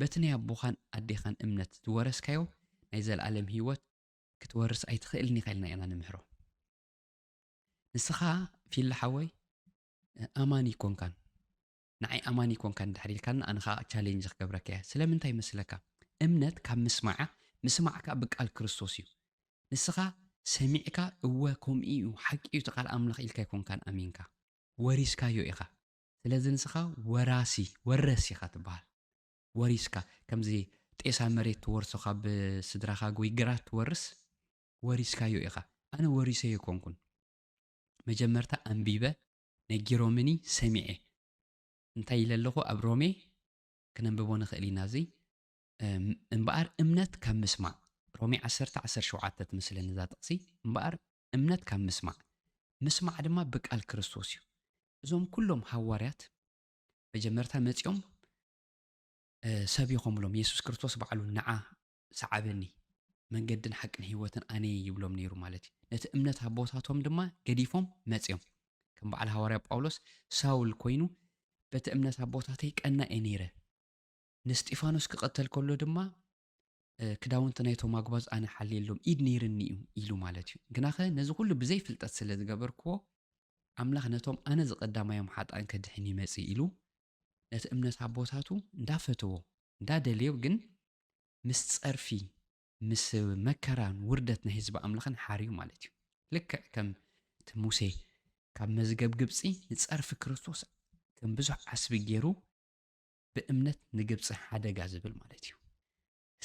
B: በቲ ናይ ኣቦኻን ኣዴኻን እምነት ዝወረስካዮ ናይ ዘለኣለም ህይወት ክትወርስ ኣይትኽእልን ኢኻ ኢልና ኢና ንምሕሮ ንስኻ ፊላ ሓወይ ኣማኒ ይኮንካን ንዓይ ኣማኒ ይኮንካን ድሕሪ ኢልካና ኣነ ከዓ ቻሌንጅ ክገብረካ እያ ስለምንታይ መስለካ እምነት ካብ ምስማዕካ ብቃል ክርስቶስ እዩ ንስኻ ሰሚዕካ እወ ከምኡ እዩ ሓቂ እዩ ተቓል ኣምላኽ ኢልካ ይኮንካን ኣሚንካ ወሪስካዮ ኢኻ ስለዚ ንስኻ ወረሲ ኢኻ ትበሃል ወሪስካ ከምዚ ጤሳ መሬት ትወርሶ ካብ ስድራኻ ወይ ግራት ትወርስ ወሪስካዮ ኢኻ ኣነ ወሪሰ ይኮንኩን መጀመርታ ኣንቢበ ነጊሮምኒ ሰሚዐ እንታይ ኢለ ኣለኹ ኣብ ሮሜ ክነንብቦ ንኽእል ኢና እዚ እምበኣር እምነት ካብ ምስማዕ ሮሜ 10:17 ትመስለኒ እዛ ጥቕሲ እምበኣር እምነት ካብ ምስማዕ ድማ ብቃል ክርስቶስ እዩ እዞም ኩሎም ሃዋርያት መጀመርታ መፂኦም ሰብ ይኾምሎም ኢየሱስ ክርስቶስ በዓሉ ንዓ ሰዓበኒ መንገድን ሓቅን ህይወትን ኣነ ይብሎም ነይሩ ማለት እዩ ነቲ እምነት ኣቦታቶም ድማ ገዲፎም መፂኦም ከም በዓል ሃዋርያ ጳውሎስ ሳውል ኮይኑ በቲ እምነት ኣቦታተይ ቀናኤ ነይረ ንስጢፋኖስ ክቐተል ከሎ ድማ ክዳውንቲ ናይቶም ኣግባዝ ኣነ ሓልየሎም ኢድ ነይርኒ እዩ ኢሉ ማለት እዩ ግናኸ ነዚ ኩሉ ብዘይ ፍልጠት ስለ ዝገበርክዎ ኣምላኽ ነቶም ኣነ ዝቐዳማዮም ሓጣን ከድሕን ይመጽ ኢሉ ነቲ እምነት ኣቦታቱ እንዳፈትዎ እንዳደልዮ ግን ምስ ጸርፊ ምስ መከራን ውርደት ናይ ህዝቢ ኣምላኽን ሓርዩ ማለት እዩ ልክዕ ከም እቲ ሙሴ ካብ መዝገብ ግብፂ ንጸርፊ ክርስቶስ ከም ብዙሕ ዓስቢ ገይሩ ብእምነት ንግብፂ ሓደጋ ዝብል ማለት እዩ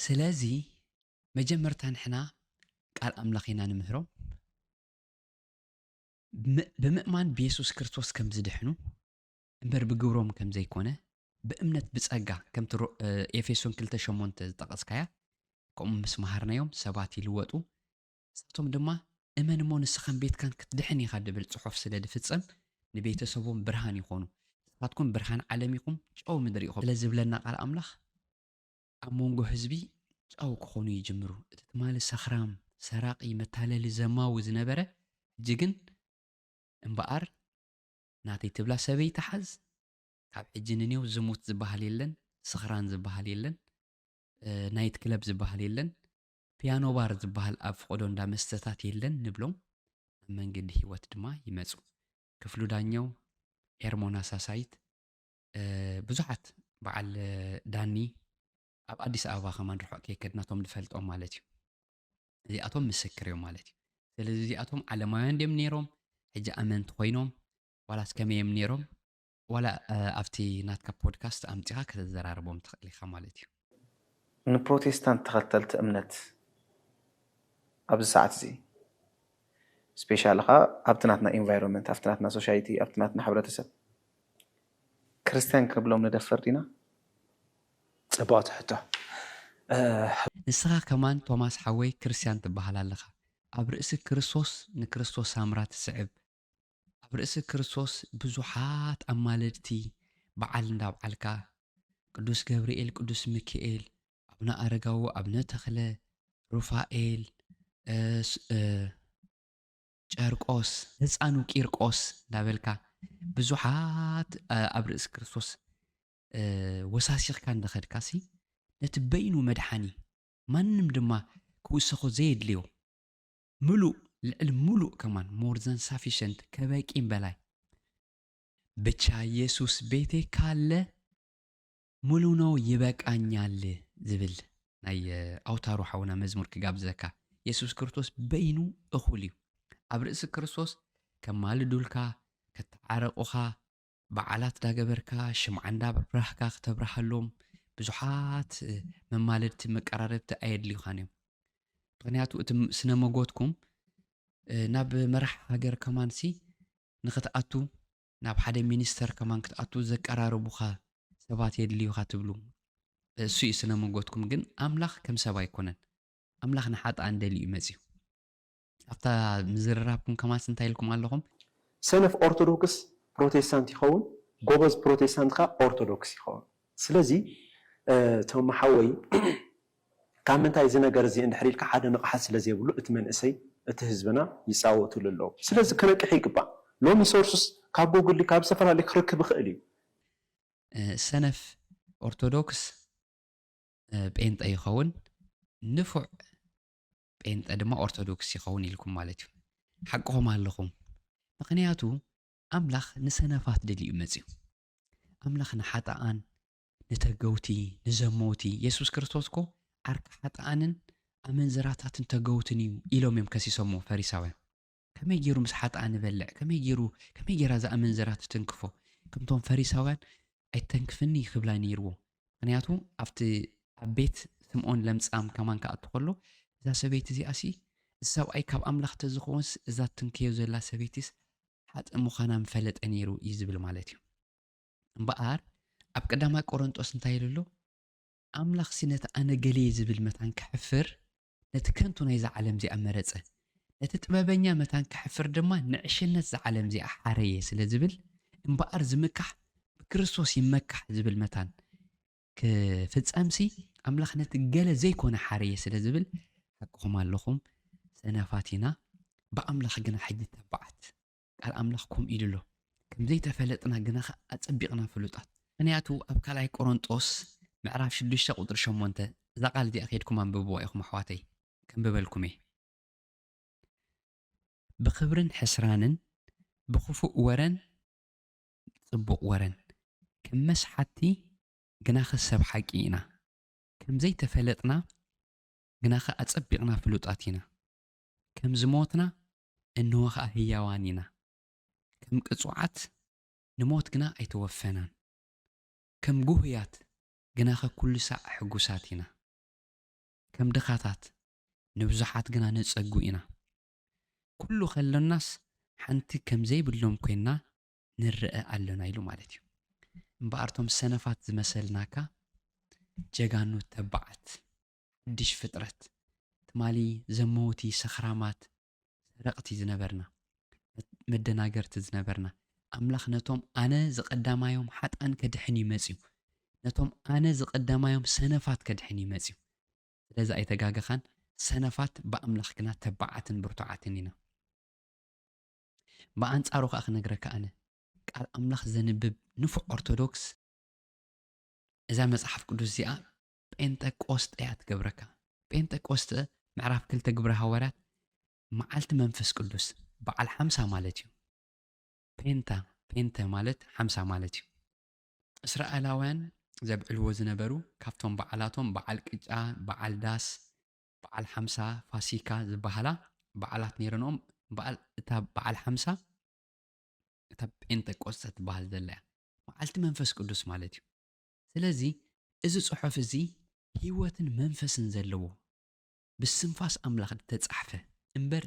B: ስለዚ መጀመርታ ንሕና ቃል ኣምላኽ ኢና ንምህሮም ብምእማን ብኢየሱስ ክርስቶስ ከም ዝድሕኑ እምበር ብግብሮም ከም ዘይኮነ ብእምነት ብጸጋ ከምቲ ኤፌሶን 2:8 ዝጠቐስካያ ከምኡ ምስ መሃርናዮም ሰባት ይልወጡ ንሳቶም ድማ እመን እሞ ንስኻን ቤትካን ክትድሕን ኢኻ ድብል ጽሑፍ ስለ ድፍጸም ንቤተሰቦም ብርሃን ይኾኑ ንስኻትኩም ብርሃን ዓለም ኢኹም ጨው ምድሪ ኢኹም ስለ ዝብለና ቃል ኣምላኽ ኣብ መንጎ ህዝቢ ጨው ክኾኑ ይጅምሩ እቲ ትማሊ ሰኽራም ሰራቂ መታለሊ ዘማዊ ዝነበረ ሕጂ ግን እምበኣር ናተይ ትብላ ሰበይ ተሓዝ ካብ ሕጂ ንኔው ዝሙት ዝበሃል የለን ስኽራን ዝበሃል የለን ናይት ክለብ ዝበሃል የለን ፒያኖ ባር ዝበሃል ኣብ ፍቆዶ እንዳ መስተታት የለን ንብሎም ኣብ መንገዲ ህይወት ድማ ይመፁ ክፍሉ ዳኛው ኤርሞና ሳሳይት ብዙሓት በዓል ዳኒ ኣብ ኣዲስ ኣበባ ከማን ርሑቕ ከይከድናቶም ዝፈልጦም ማለት እዩ እዚኣቶም ምስክር እዮም ማለት እዩ ስለዚ እዚኣቶም ዓለማውያን ድዮም ነይሮም ሕጂ ኣመንቲ ኮይኖም ዋላስ ከመዮም ነይሮም ዋላ ኣብቲ ናትካ ፖድካስት ኣምፂኻ ከተዘራርቦም ትኽእል ኢኻ ማለት እዩ
C: ንፕሮቴስታንት ተኸተልቲ እምነት ኣብዚ ሰዓት እዚ ስፔሻል ኻ ኣብቲ ናትና ኢንቫይሮንመንት ኣብቲ ናትና ሶሳይቲ ኣብቲ ናትና ሕብረተሰብ ክርስቲያን ክንብሎም ንደፈር ዲና
A: ጽቡቕቲ ሕቶ
B: ንስኻ ከማን ቶማስ ሓወይ ክርስቲያን ትበሃል ኣለኻ ኣብ ርእሲ ክርስቶስ ንክርስቶስ ሳምራ ትስዕብ ኣብ ርእሲ ክርስቶስ ብዙሓት ኣማለድቲ በዓል እንዳበዓልካ ቅዱስ ገብርኤል ቅዱስ ሚካኤል ኣቡነ ኣረጋዊ ኣቡነ ተኽለ ሩፋኤል ጨርቆስ ህፃኑ ቂርቆስ እንዳበልካ ብዙሓት ኣብ ርእሲ ክርስቶስ ወሳሲኽካ እንደኸድካሲ ነቲ በይኑ መድሓኒ ማንም ድማ ክውስኾ ዘየድልዮ ሙሉእ ልዕሊ ሙሉእ ከማን ሞር ዘን ሳፊሽንት ከበቂም በላይ ብቻ ኢየሱስ ቤቴ ካለ ሙሉእ ነው ይበቃኛል ዝብል ናይ ኣውታሩ ሓውና መዝሙር ክጋብዘካ ኢየሱስ ክርስቶስ በይኑ እኹል እዩ ኣብ ርእሲ ክርስቶስ ከማልዱልካ ከተዓረቑኻ በዓላት ዳገበርካ ሽምዓ እንዳብራህካ ክተብርሃሎም ብዙሓት መማለድቲ መቀራረብቲ ኣየድልዩኻን እዮም ምክንያቱ እቲ ስነ መጎትኩም ናብ መራሕ ሃገር ከማንሲ ንኽትኣቱ ናብ ሓደ ሚኒስተር ከማን ክትኣቱ ዘቀራርቡኻ ሰባት የድልዩኻ ትብሉ እሱ እዩ ስነ መጎትኩም ግን ኣምላኽ ከም ሰብ ኣይኮነን ኣምላኽ ንሓጣን ደልዩ መፅዩ ኣብታ ምዝርራብኩም ከማንስ እንታይ ኢልኩም ኣለኹም
A: ሰነፍ ኦርቶዶክስ ፕሮቴስታንት ይኸውን ጎበዝ ፕሮቴስታንት ካ ኦርቶዶክስ ይኸውን ስለዚ ቶም ሓወይ ካብ ምንታይ እዚ ነገር እዚ እንድሕር ኢልካ ሓደ ንቕሓት ስለ ዘይብሉ እቲ መንእሰይ እቲ ህዝብና ይፃወትሉ ኣለዉ ስለዚ ከነቅሕ ይግባእ ሎሚ ሶርስስ ካብ ጉግል ካብ ዝተፈላለዩ ክርክብ ይኽእል እዩ
B: ሰነፍ ኦርቶዶክስ ጴንጠ ይኸውን ንፉዕ ጴንጠ ድማ ኦርቶዶክስ ይኸውን ኢልኩም ማለት እዩ ሓቅኹም ኣለኹም ምክንያቱ ኣምላኽ ንሰነፋት ደልዩ መፅዩ ኣምላኽ ንሓጣኣን ንተገውቲ ንዘመውቲ ኢየሱስ ክርስቶስ ኮ ዓርካ ሓጣኣንን ኣመንዝራታትን ተገውትን እዩ ኢሎም እዮም ከሲሶሞ ፈሪሳውያን ከመይ ገይሩ ምስ ሓጣኣን ንበልዕ ከመይ ገይራ ዛ ኣመንዝራት ትንክፎ ከምቶም ፈሪሳውያን ኣይተንክፍኒ ክብላ ነይርዎ ምክንያቱ ኣብቲ ኣብ ቤት ስምዖን ለምጻም ከማን ከኣቱ ከሎ እዛ ሰበይቲ እዚኣ ሲ ሰብኣይ ካብ ኣምላኽ ተዝኾንስ እዛ ትንከዮ ዘላ ሰበይቲስ ሓጥ ምዃና ምፈለጠ ነይሩ እዩ ዝብል ማለት እዩ እምበኣር ኣብ ቀዳማይ ቆሮንጦስ እንታይ ኢሉ ኣሎ ኣምላኽ ሲ ነቲ ኣነ ገሌየ ዝብል መታን ክሕፍር ነቲ ከንቱ ናይዛ ዓለም እዚኣ መረፀ ነቲ ጥበበኛ መታን ክሕፍር ድማ ንዕሽነት ዝዓለም እዚኣ ሓረየ ስለ ዝብል እምበኣር ዝምካሕ ብክርስቶስ ይመካሕ ዝብል መታን ክፍጸምሲ ኣምላኽ ነቲ ገለ ዘይኮነ ሓረየ ስለ ዝብል ሓቅኹም ኣለኹም ሰነፋት ኢና ብኣምላኽ ግና ሕጂ ተባዓት ቃል ኣምላኽ ከም ኢሉ ኣሎ ከም ዘይተፈለጥና ግና ኣጸቢቕና ፍሉጣት ምክንያቱ ኣብ ካልኣይ ቆሮንጦስ ምዕራፍ 6 ቁጥሪ 8 እዛ ቃል እዚኣ ከይድኩም ኣንብብዋ ኢኹም ኣሕዋተይ ከንብበልኩም እየ ብኽብርን ሕስራንን ብኽፉእ ወረን ጽቡቕ ወረን ከም መስሓቲ ግናኸ ሰብ ሓቂ ኢና ከም ዘይተፈለጥና ግናኸ ኣጸቢቕና ፍሉጣት ኢና ከም ዝሞትና እንሆ ኸዓ ህያዋን ኢና ከም ቅጹዓት ንሞት ግና ኣይተወፈናን ከም ጉህያት ግናኸ ኩሉ ሳዕ ሕጉሳት ኢና ከም ድኻታት ንብዙሓት ግና ነጸጉ ኢና ኩሉ ኸለናስ ሓንቲ ከም ዘይብሎም ኮይንና ንርአ ኣለና ኢሉ ማለት እዩ እምበኣርቶም ሰነፋት ዝመሰልናካ ጀጋኑ ተባዓት ሓድሽ ፍጥረት ትማሊ ዘመውቲ ሰኽራማት ሰረቕቲ ዝነበርና መደናገርቲ ዝነበርና ኣምላኽ ነቶም ኣነ ዝቐዳማዮም ሓጣን ከድሕን ይመጽዩ ነቶም ኣነ ዝቐዳማዮም ሰነፋት ከድሕን ይመጽዩ ስለዚ ኣይተጋገኻን ሰነፋት ብኣምላኽ ግና ተባዓትን ብርቱዓትን ኢና ብኣንጻሩ ከዓ ክነግረካ ኣነ ቃል ኣምላኽ ዘንብብ ንፉዕ ኦርቶዶክስ እዛ መጽሓፍ ቅዱስ እዚኣ ጴንጠቆስጠ እያ ትገብረካ ጴንጠቆስጠ ምዕራፍ 2 ግብረ ሐዋርያት መዓልቲ መንፈስ ቅዱስ በዓል 50 ማለት እዩ ፔንተ ማለት 50 ማለት እዩ እስራኤላውያን ዘብዕልዎ ዝነበሩ ካብቶም በዓላቶም በዓል ቅጫ በዓል ዳስ በዓል 50 ፋሲካ ዝበሃላ በዓላት ነይረኖም እታ በዓል 50 እታ ጴንጠቆስጠ ትበሃል ዘላ እያ መዓልቲ መንፈስ ቅዱስ ማለት እዩ ስለዚ እዚ ጽሑፍ እዚ ህይወትን መንፈስን ዘለዎ ብስንፋስ ኣምላኽ ዝተጻሕፈ እምበር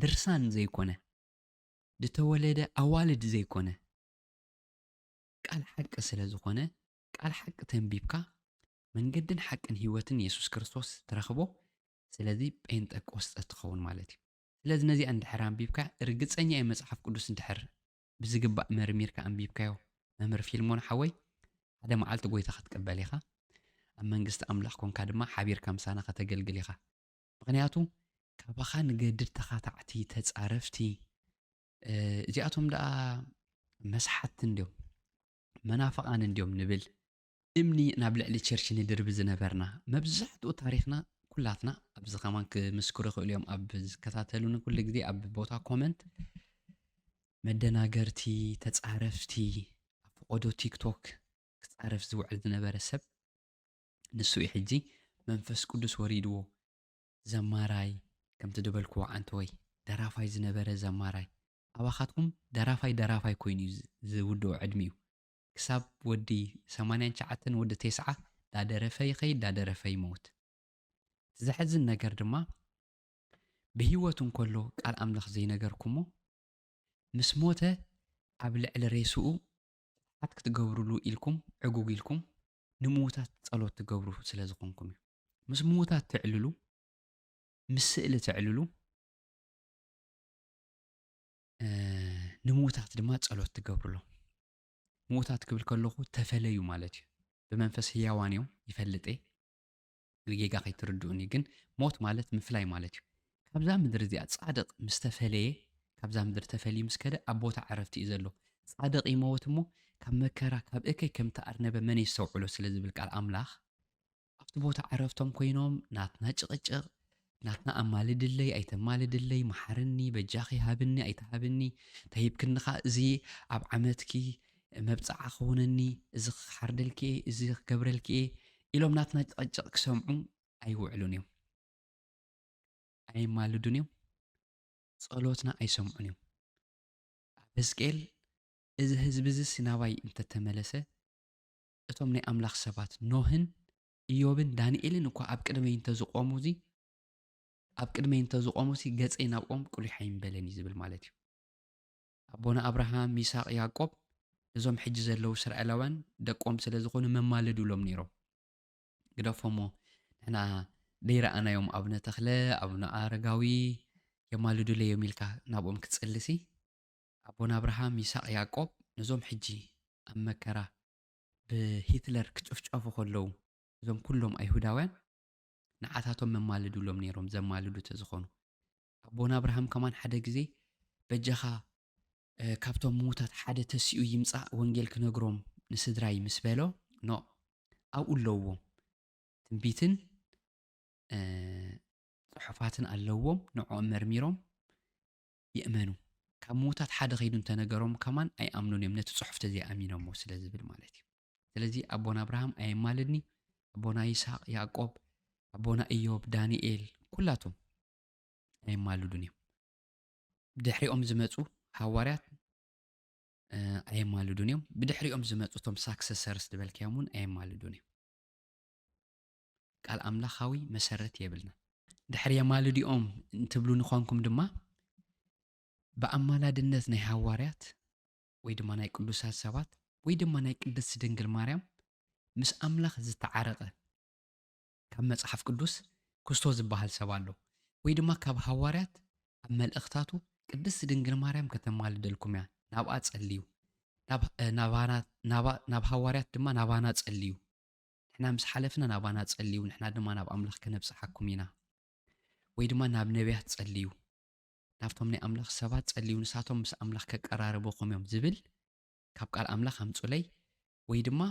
B: ድርሳን ዘይኮነ ዝተወለደ ኣዋልድ ዘይኮነ ቃል ሓቂ ስለ ዝኾነ ቃል ሓቂ ተንቢብካ መንገድን ሓቅን ህይወትን ኢየሱስ ክርስቶስ ትረኽቦ ስለዚ ጴንጠቆስጠ ትኸውን ማለት እዩ ስለዚ ነዚኣ እንድሕር ኣንቢብካ ርግፀኛ እየ መጽሓፍ ቅዱስ እንድሕር ብዝግባእ መርሚርካ ኣንቢብካዮ መምህር ፊልሞን ሓወይ ሓደ መዓልቲ ጎይታ ክትቀበል ኢኻ ኣብ መንግስቲ ኣምላኽ ኮንካ ድማ ሓቢርካ ምሳና ከተገልግል ኢኻ ምክንያቱ ካባኻ ንገድድ ተኻታዕቲ ተጻረፍቲ እዚኣቶም ደኣ መስሓትን እንዲዮም መናፍቓን እንዲዮም ንብል እምኒ ናብ ልዕሊ ቸርች ንድርቢ ዝነበርና መብዛሕትኡ ታሪኽና ኩላትና ኣብዚ ኸማን ክምስክሩ ይኽእሉ እዮም ኣብ ዝከታተሉን ኩሉ ግዜ ኣብ ቦታ ኮመንት መደናገርቲ ተጻረፍቲ ኣብ ፍቆዶ ቲክቶክ ክጻረፍ ዝውዕል ዝነበረ ሰብ ንሱ እዩ ሕጂ መንፈስ ቅዱስ ወሪድዎ ዘማራይ ከምቲ ድበልክዎ ዓንቲ ወይ ደራፋይ ዝነበረ ዘማራይ ኣባኻትኩም ደራፋይ ኮይኑ ዝውድኦ ዕድሚ እዩ ክሳብ ወዲ 89 ወዲ 9 ዳደረፈ ይኸይድ ዳደረፈ ይመውት ዝሕዝን ነገር ድማ ብህይወቱ እንከሎ ቃል ኣምላኽ ዘይነገርኩሞ ምስ ሞተ ኣብ ልዕሊ ሬስኡ ሓት ክትገብሩሉ ኢልኩም ዕጉግ ኢልኩም ንምዉታት ጸሎት ትገብሩ ስለ ዝኾንኩም እዩ ምስ ምዉታት ትዕልሉ ምስ ስእሊ ትዕልሉ ንምዉታት ድማ ጸሎት ትገብሩሎ ምዉታት ክብል ከለኹ ተፈለዩ ማለት እዩ ብመንፈስ ህያዋን እዮም ይፈልጥ ጌጋ ከይትርድኡኒ ግን ሞት ማለት ምፍላይ ማለት እዩ ካብዛ ምድሪ እዚኣ ጻድቕ ምስ ተፈለየ ካብዛ ምድሪ ተፈልዩ ምስ ከደ ኣብ ቦታ ዓረፍቲ እዩ ዘሎ ጻድቕ ይመወት እሞ ካብ መከራ ካብ እከይ ከም ተኣርነበ መን ይሰውዕሎ ስለ ዝብል ቃል ኣምላኽ ኣብቲ ቦታ ዓረፍቶም ኮይኖም ናትና ጭቕጭቕ ናትና ኣማልድለይ ኣይተማልድለይ መሓርኒ በጃኺ ሃብኒ ኣይተሃብኒ ተሂብክንኻ እዚ ኣብ ዓመትኪ መብፃዕ ክኾነኒ እዚ ክሓርደልኪ እዚ ክገብረልኪ ኢሎም ናትና ጭቕጭቕ ክሰምዑ ኣይውዕሉን እዮም ኣይማልዱን እዮም ጸሎትና ኣይሰምዑን እዮም ኣብ ሕዝቅኤል እዚ ህዝቢ እዚ ናባይ እንተተመለሰ እቶም ናይ ኣምላኽ ሰባት ኖህን ኢዮብን ዳንኤልን እኳ ኣብ ቅድመይ እንተዝቆሙዚ ገፀይ ናብኦም ቁሊሕ ኣይምበለን እዩ ዝብል ማለት እዩ ኣቦና ኣብርሃም ይስሐቅ ያዕቆብ እዞም ሕጂ ዘለው እስራኤላውያን ደቆም ስለ ዝኾኑ መማለድሎም ነይሮም ግደፎሞ ንሕና ደይረኣናዮም ኣብነ ተኽለ ኣብነ ኣረጋዊ የማልዱለዮም ኢልካ ናብኦም ክትፅልሲ ኣቦና ኣብርሃም ይስሐቅ ያዕቆብ ነዞም ሕጂ ኣብ መከራ ብሂትለር ክጭፍጨፉ ከለዉ እዞም ኩሎም ኣይሁዳውያን ንዓታቶም መማልድሎም ነይሮም ዘማልዱ ተዝኾኑ ኣቦና ኣብርሃም ከማን ሓደ ግዜ በጀኻ ካብቶም ምዉታት ሓደ ተሲኡ ይምፃእ ወንጌል ክነግሮም ንስድራይ ምስ በሎ ኖ ኣብኡ ኣለዎም ትንቢትን ጽሑፋትን ኣለዎም ንዕኦም መርሚሮም ይእመኑ ካብ ምዉታት ሓደ ኸይዱ እንተነገሮም ከማን ኣይኣምኑን እዮም ነቲ ጽሑፍ ተዘይኣሚኖሞ ስለ ዝብል ማለት እዩ ስለዚ ኣቦና ኣብርሃም ኣይማልድኒ ኣቦና ይስሐቅ ያዕቆብ ኣቦና ኢዮብ ዳንኤል ኩላቶም ኣይማልዱን እዮም ብድሕሪኦም ዝመፁ ሃዋርያት ኣይማልዱን እዮም ብድሕሪኦም ዝመፁ ቶም ሳክሰሰርስ ዝበልክዮም እውን ኣይማልዱን እዮም ቃል ኣምላኻዊ መሰረት የብልና ድሕሪ የማልዲኦም እንትብሉ ንኾንኩም ድማ ብኣማላድነት ናይ ሃዋርያት ወይ ድማ ናይ ቅዱሳት ሰባት ወይ ድማ ናይ ቅድስቲ ድንግል ማርያም ምስ ኣምላኽ ዝተዓረቐ ካብ መጽሓፍ ቅዱስ ክርስቶስ ዝበሃል ሰብ ኣሎ ወይ ድማ ካብ ሃዋርያት ኣብ መልእኽታቱ ቅድስቲ ድንግል ማርያም ከተማልደልኩም እያ ናብኣ ጸልዩ ናብ ሃዋርያት ድማ ናባና ጸልዩ ንሕና ምስ ሓለፍና ናባና ጸልዩ ንሕና ድማ ናብ ኣምላኽ ከነብፅሓኩም ኢና ወይ ድማ ናብ ነቢያት ጸልዩ ናብቶም ናይ ኣምላኽ ሰባት ጸልዩ ንሳቶም ምስ ኣምላኽ ከቀራርብኹም እዮም ዝብል ካብ ቃል ኣምላኽ ኣምፁለይ ወይ ድማ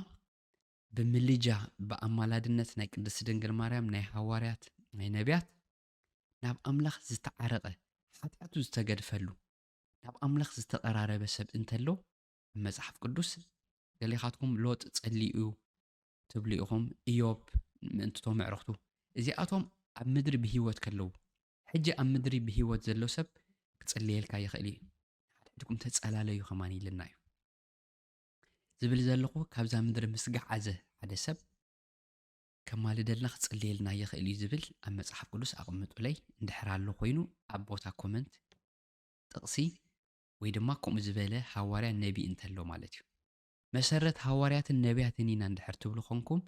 B: ብምልጃ ብኣማላድነት ናይ ቅድስቲ ድንግል ማርያም ናይ ሃዋርያት ናይ ነቢያት ናብ ኣምላኽ ዝተዓረቐ ሓጢኣቱ ዝተገድፈሉ ናብ ኣምላኽ ዝተቐራረበ ሰብ እንተሎ መጽሓፍ ቅዱስ ገሊኻትኩም ሎጥ ጸልዩ ትብሉ ኢኹም ኢዮብ ምእንትቶም ኣዕረኽቱ እዚኣቶም ኣብ ምድሪ ብሂወት ከለዉ ሕጂ ኣብ ምድሪ ብሂወት ዘሎ ሰብ ክጽልየልካ ይኽእል እዩ ሓድሕድኩም ተጸላለዩ ኸማን ኢልና እዩ ዝብል ዘለኹ ካብዛ ምድሪ ምስ ገዓዘ ሓደ ሰብ ከማልደልና ክጽልየልና ይኽእል እዩ ዝብል ኣብ መጽሓፍ ቅዱስ ኣቕምጡለይ እንድሕር ኣሎ ኮይኑ ኣብ ቦታ ኮመንት ጥቕሲ ወይ ድማ ከምኡ ዝበለ ሃዋርያ ነቢ እንተሎ ማለት እዩ መሰረት ሃዋርያትን ነቢያትን ኢና እንድሕር ትብሉ ኾንኩም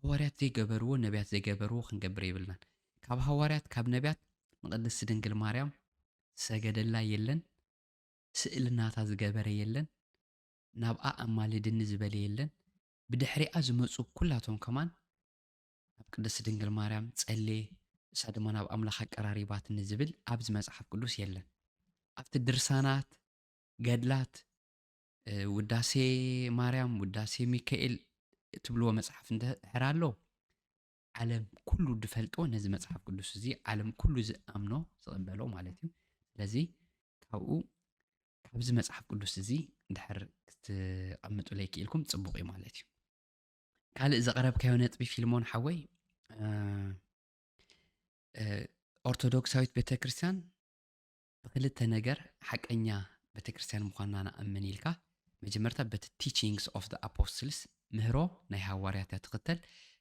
B: ሃዋርያት ዘይገበርዎ ነቢያት ዘይገበርዎ ክንገብር የብልናን ካብ ሃዋርያት ካብ ነቢያት ንቅድስቲ ድንግል ማርያም ሰገደላ የለን ስእልናታ ዝገበረ የለን ናብኣ ኣማልድኒ ዝበለ የለን ብድሕሪኣ ዝመፁ ኩላቶም ከማን ናብ ቅድስቲ ድንግል ማርያም ጸልየ እሳ ድማ ናብ ኣምላኽ ኣቀራሪባትኒ ዝብል ኣብዚ መጽሓፍ ቅዱስ የለን ኣብቲ ድርሳናት ገድላት ውዳሴ ማርያም ውዳሴ ሚካኤል ትብልዎ መጽሓፍ እንድሕር ኣሎ ዓለም ኩሉ ድፈልጦ ነዚ መጽሓፍ ቅዱስ እዚ ዓለም ኩሉ ዝኣምኖ ዝቕበሎ ማለት እዩ ስለዚ ካብኡ ካብዚ መጽሓፍ ቅዱስ እዚ እንድሕር ክትቐምጡለይ ክኢልኩም ጽቡቕ እዩ ማለት እዩ ካልእ ዘቐረብካዮ ነጥቢ ፊልሞን ሓወይ ኦርቶዶክሳዊት ቤተ ክርስቲያን ብክልተ ነገር ሓቀኛ ቤተ ክርስቲያን ምዃንና ንኣምን ኢልካ መጀመርታ በቲ ቲቺንግስ ኦፍ ዘ ኣፖስትልስ ምህሮ ናይ ሃዋርያት ትኽተል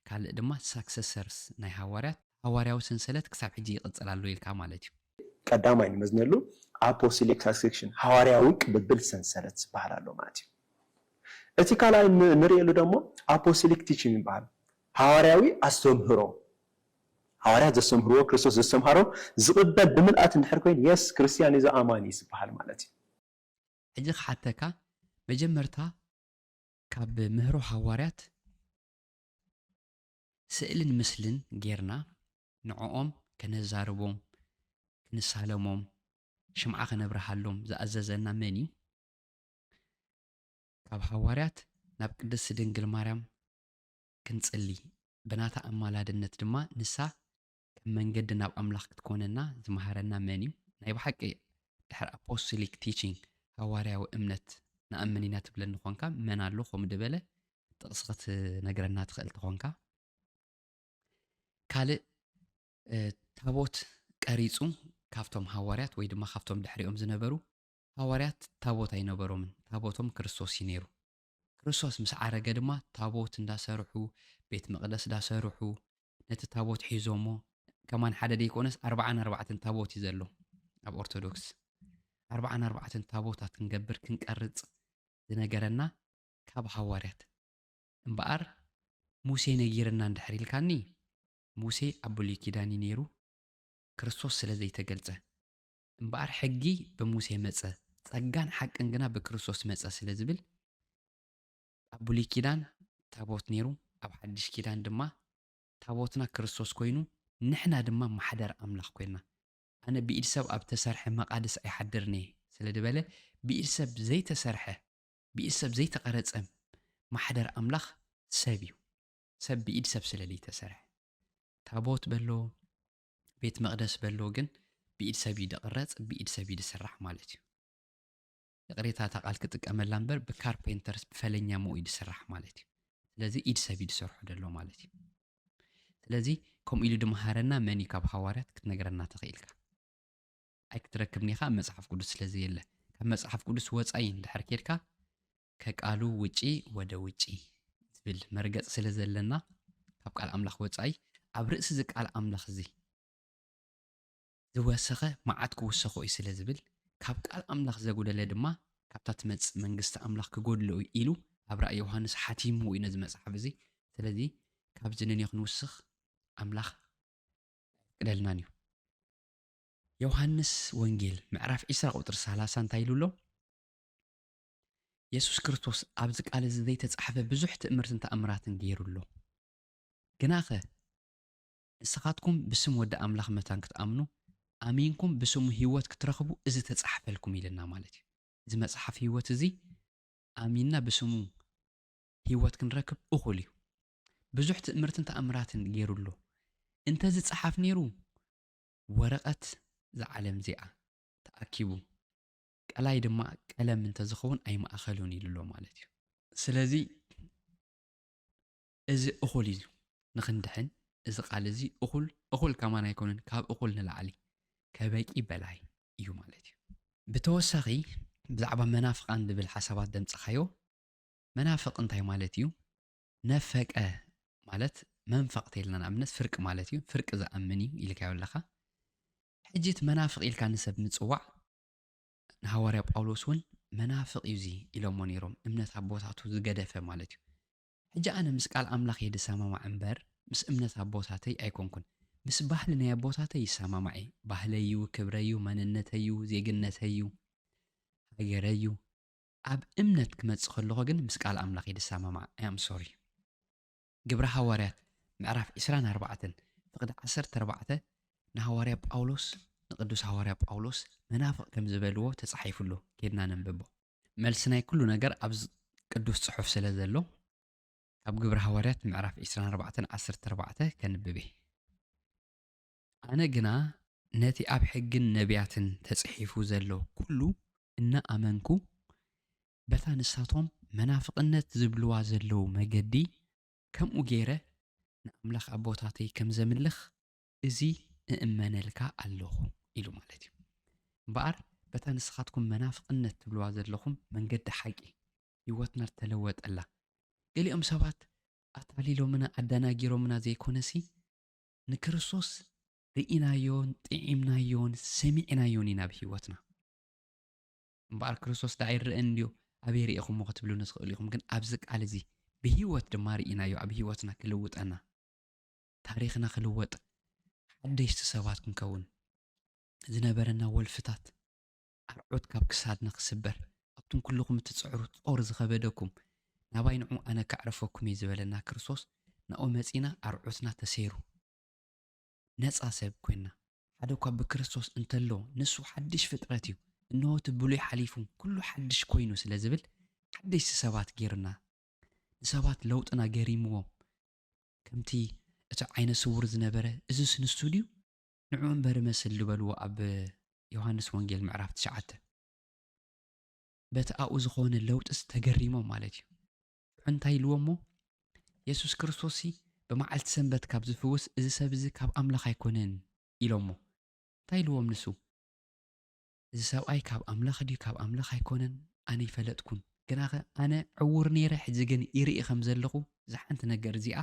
B: ካልእ ድማ ሳክሰሰርስ ናይ ሃዋርያዊ ሰንሰለት ክሳብ ሕጂ ይቕፅላሉ ኢልካ ማለት እዩ
A: ቀዳማይ ንመዝነሉ ኣፖስቶሊክ ሳክሴሽን ሃዋርያዊ ቅብብል ሰንሰለት ዝበሃል ኣሎ ማለት እዩ እቲ ካልኣይ ንሪእሉ ደሞ ኣፖስቶሊክ ቲቺንግ ይበሃል ሃዋርያዊ ኣስተምህሮ ሃዋርያት ዘስተምህርዎ ክርስቶስ ዘስተምሃሮ ዝቕበል ብምልኣት እንድሕር ኮይኑ የስ ክርስቲያን እዩ ኣማኒ ዝበሃል ማለት እዩ
B: ሕጂ ክሓተካ መጀመርታ ካብ ምህሮ ሃዋርያት ስእልን ምስልን ጌርና ንዕኦም ከነዛርቦም ክንሳለሞም ሽምዓ ከነብርሃሎም ዝኣዘዘና መን እዩ ካብ ሃዋርያት ናብ ቅድስቲ ድንግል ማርያም ክንጽሊ ብናታ ኣማላድነት ድማ ንሳ ከም መንገዲ ናብ ኣምላኽ ክትኮነና ዝመሃረና መን እዩ ናይ ብሓቂ ድሕሪ ኣፖስቶሊክ ቲቺንግ ሃዋርያዊ እምነት ንኣምን ኢና ትብለኒ ኾንካ መን ኣሎ ከምኡ ድበለ ጥቕሲ ክትነግረና ትኽእል ትኾንካ ካልእ ታቦት ቀሪጹ ካብቶም ሃዋርያት ወይ ድማ ካብቶም ድሕሪኦም ዝነበሩ ሃዋርያት ታቦት ኣይነበሮምን ታቦቶም ክርስቶስ እዩ ነይሩ ክርስቶስ ምስ ዓረገ ድማ ታቦት እንዳሰርሑ ቤት መቕደስ እንዳሰርሑ ነቲ ታቦት ሒዞሞ ከማን ሓደ ደይኮነስ 44 ታቦት እዩ ዘሎ ኣብ ኦርቶዶክስ 44 ታቦታት ክንገብር ክንቀርጽ ዝነገረና ካብ ሃዋርያት እምበኣር ሙሴ ነጊርና እንድሕር ኢልካኒ ሙሴ ኣብ ብሉይ ኪዳን ነይሩ ክርስቶስ ስለ ዘይተገልጸ እምበኣር ሕጊ ብሙሴ መጸ ጸጋን ሓቅን ግና ብክርስቶስ መጸ ስለ ዝብል ኣብ ብሉይ ኪዳን ታቦት ነይሩ ኣብ ሓድሽ ኪዳን ድማ ታቦትና ክርስቶስ ኮይኑ ንሕና ድማ ማሕደር ኣምላኽ ኮይና ኣነ ብኢድ ሰብ ኣብ ተሰርሐ መቃድስ ኣይሓድርኒ ስለ ድበለ ብኢድ ሰብ ዘይተሰርሐ ብኢድ ሰብ ዘይተቐረጸ ማሕደር ኣምላኽ ሰብ እዩ ሰብ ብኢድ ሰብ ስለ ዘይተሰርሐ ታቦት በሎ ቤት መቕደስ በሎ ግን ብኢድ ሰብ ይድቕረጽ ብኢድ ሰብ ይድስራሕ ማለት እዩ ቅሬታ ቃል ክጥቀመላ እምበር ብካርፔንተርስ ብፈለኛ ሞ ይድስራሕ ማለት እዩ ስለዚ ኢድ ሰብ ይድሰርሑ ደሎ ማለት እዩ ስለዚ ከምኡ ኢሉ ድመሃረና መኒ ካብ ሃዋርያት ክትነግረና ትኽኢልካ ኣይ ክትረክብኒኻ መጽሓፍ ቅዱስ ስለዚ የለ ካብ መጽሓፍ ቅዱስ ወጻኢ እንድሕር ኬድካ ከቃሉ ውጪ ወደ ውጪ ዝብል መርገጽ ስለ ዘለና ካብ ቃል ኣምላኽ ወጻኢ ኣብ ርእሲ እዚ ቃል ኣምላኽ እዚ ዝወሰኸ መዓት ክውሰኾ እዩ ስለ ዝብል ካብ ቃል ኣምላኽ ዘጉደለ ድማ ካብታ ትመጽእ መንግስቲ ኣምላኽ ክጎድሎ ኢሉ ኣብ ራእይ ዮሃንስ ሓቲሙ እዩ ነዚ መጽሓፍ እዚ ስለዚ ካብ ዝንንዮ ክንውስኽ ኣምላኽ ቅደልናን እዩ ዮሃንስ ወንጌል ምዕራፍ 20 ቁጥር 30 እንታይ ኢሉ ኣሎ ኢየሱስ ክርስቶስ ኣብዚ ቃል እዚ ዘይተጻሕፈ ብዙሕ ትእምርትን ተኣምራትን ገይሩሎ ግናኸ ንስኻትኩም ብስም ወዲ ኣምላኽ መታን ክትኣምኑ ኣሚንኩም ብስሙ ህይወት ክትረኽቡ እዚ ተጻሕፈልኩም ኢልና ማለት እዩ እዚ መጽሓፍ ህይወት እዚ ኣሚንና ብስሙ ህይወት ክንረክብ እኹል እዩ ብዙሕ ትእምርትን ተኣምራትን ገይሩሎ እንተዚ ጽሓፍ ነይሩ ወረቐት ዝዓለም እዚኣ ተኣኪቡ ቀላይ ድማ ቀለም እንተዝኸውን ኣይማእኸሉን ኢሉሎ ማለት እዩ ስለዚ እዚ እኹል እዩ ንኽንድሕን እዚ ቃል እዚ እኹል ከማን ኣይኮነን ካብ እኹል ንላዕሊ ከበቂ በላይ እዩ ማለት እዩ ብተወሳኺ ብዛዕባ መናፍቃን ዝብል ሓሳባት ደምፅኻዮ መናፍቅ እንታይ ማለት እዩ ነፈቀ ማለት መንፈቅ ተይልና ንኣብነት ፍርቂ ማለት እዩ ፍርቂ ዝኣምን እዩ ኢልካዮ ኣለኻ ሕጂ እቲ መናፍቅ ኢልካ ንሰብ ምፅዋዕ ንሃዋርያ ጳውሎስ እውን መናፍቅ እዩ እዚ ኢሎሞ ነይሮም እምነት ኣቦታቱ ዝገደፈ ማለት እዩ ሕጂ ኣነ ምስ ቃል ኣምላኽ እየ ድሰማማዕ እምበር ምስ እምነት ኣቦታተይ ኣይኮንኩን ምስ ባህሊ ናይ ኣቦታተይ ይሰማማዕ እየ ባህለዩ ክብረዩ መንነተዩ ዜግነተዩ ሃገረዩ ኣብ እምነት ክመጽእ ከለኹ ግን ምስ ቃል ኣምላኽ እየ ድሰማማዕ ኣም ሶሪ ግብረ ሃዋርያት ምዕራፍ 24 ፍቕዲ 14 ንሃዋርያ ጳውሎስ ንቅዱስ ሃዋርያ ጳውሎስ መናፍቅ ከም ዝበልዎ ተጻሒፉሎ ኬድና ነንብቦ መልሲ ናይ ኩሉ ነገር ኣብ ቅዱስ ጽሑፍ ስለ ዘሎ ካብ ግብረ ሃዋርያት ምዕራፍ 24 14 ከንብቤ ኣነ ግና ነቲ ኣብ ሕግን ነቢያትን ተጽሒፉ ዘሎ ኩሉ እናኣመንኩ በታ ንሳቶም መናፍቅነት ዝብልዋ ዘለው መገዲ ከምኡ ገይረ ንኣምላኽ ኣቦታተይ ከም ዘምልኽ እዚ እእመነልካ ኣለኹ ኢሉ ማለት እዩ እምበኣር በታ ንስኻትኩም መናፍቅነት ትብልዋ ዘለኹም መንገዲ ሓቂ ህይወትና ተለወጠላ ገሊኦም ሰባት ኣታሊሎምና ኣደናጊሮምና ዘይኮነሲ ንክርስቶስ ርኢናዮን ጥዒምናዮን ሰሚዕናዮን ኢና ብህይወትና እምበኣር ክርስቶስ ዳ ይርአን እንድዮ ኣበይ ርኢኹምዎ ክትብሉ ንትኽእሉ ኢኹም ግን ኣብዚ ቃል እዚ ብህይወት ድማ ርኢናዮ ኣብ ህይወትና ክልውጠና ታሪኽና ክልወጥ ሓደሽቲ ሰባት ክንከውን ዝነበረና ወልፍታት ኣርዑት ካብ ክሳድና ክስበር ኣብቱም ኩልኹም እትፅዕሩ ጦር ዝኸበደኩም ናባይ ንዑ ኣነ ካዕረፈኩም እዩ ዝበለና ክርስቶስ ናኦ መፂና ኣርዑትና ተሰይሩ ነፃ ሰብ ኮይና ሓደ እኳ ብክርስቶስ እንተሎ ንሱ ሓድሽ ፍጥረት እዩ እንሆ እቲ ብሉይ ሓሊፉ ኩሉ ሓድሽ ኮይኑ ስለ ዝብል ሓደሽቲ ሰባት ገይርና ንሰባት ለውጥና ገሪምዎም ከምቲ እቲ ዓይነ ስውር ዝነበረ እዚ ስንሱ ድዩ ንዑ እምበር መስል ዝበልዎ ኣብ ዮሃንስ ወንጌል ምዕራፍ 9 በቲ ኣብኡ ዝኾነ ለውጥስ ተገሪሞም ማለት እዩ እንታይ ኢልዎ እሞ ኢየሱስ ክርስቶስ ብመዓልቲ ሰንበት ካብ ዝፍውስ እዚ ሰብ እዚ ካብ ኣምላኽ ኣይኮነን ኢሎሞ እንታይ ኢልዎም ንሱ እዚ ሰብኣይ ካብ ኣምላኽ ድዩ ካብ ኣምላኽ ኣይኮነን ኣነ ይፈለጥኩን ግናኸ ኣነ ዕውር ነይረ ሕጂ ግን ይርኢ ከም ዘለኹ ዝሓንቲ ነገር እዚኣ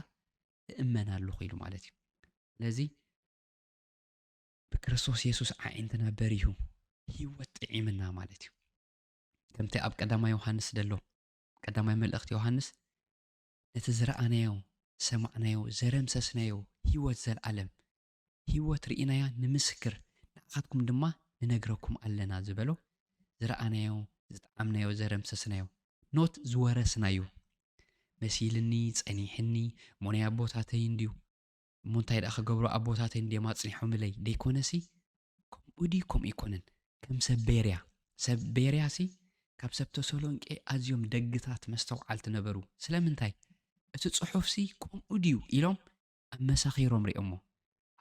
B: እመን ኣለኹ ኢሉ ማለት እዩ ስለዚ ብክርስቶስ ኢየሱስ ዓይንትና በሪሁ ህይወት ጥዒምና ማለት እዩ ከምቲ ኣብ ቀዳማይ ዮሃንስ ደሎ ቀዳማይ መልእኽቲ ዮሃንስ ነቲ ዝረኣናዮ ሰማዕናዮ ዘረምሰስናዮ ህይወት ዘለዓለም ህይወት ርኢናያ ንምስክር ንኣኻትኩም ድማ ንነግረኩም ኣለና ዝበሎ ዝረኣናዮ ዝጣዓምናዮ ዘረምሰስናዮ ኖት ዝወረስናዩ መሲልኒ ጸኒሕኒ ሞናይ ኣቦታተይ እንድዩ ሙንታይ ደኣ ክገብሮ ኣቦታተይ እንድየ ማጽኒሖምለይ ደይኮነሲ ከምኡ ይኮነን ከም ሰብ ቤርያሲ ካብ ሰብ ተሰሎንቄ ኣዝዮም ደግታት መስተውዓልቲ ነበሩ ስለምንታይ እቲ ጽሑፍሲ ከምኡ ድዩ ኢሎም ኣመሳኺሮም ሪኦሞ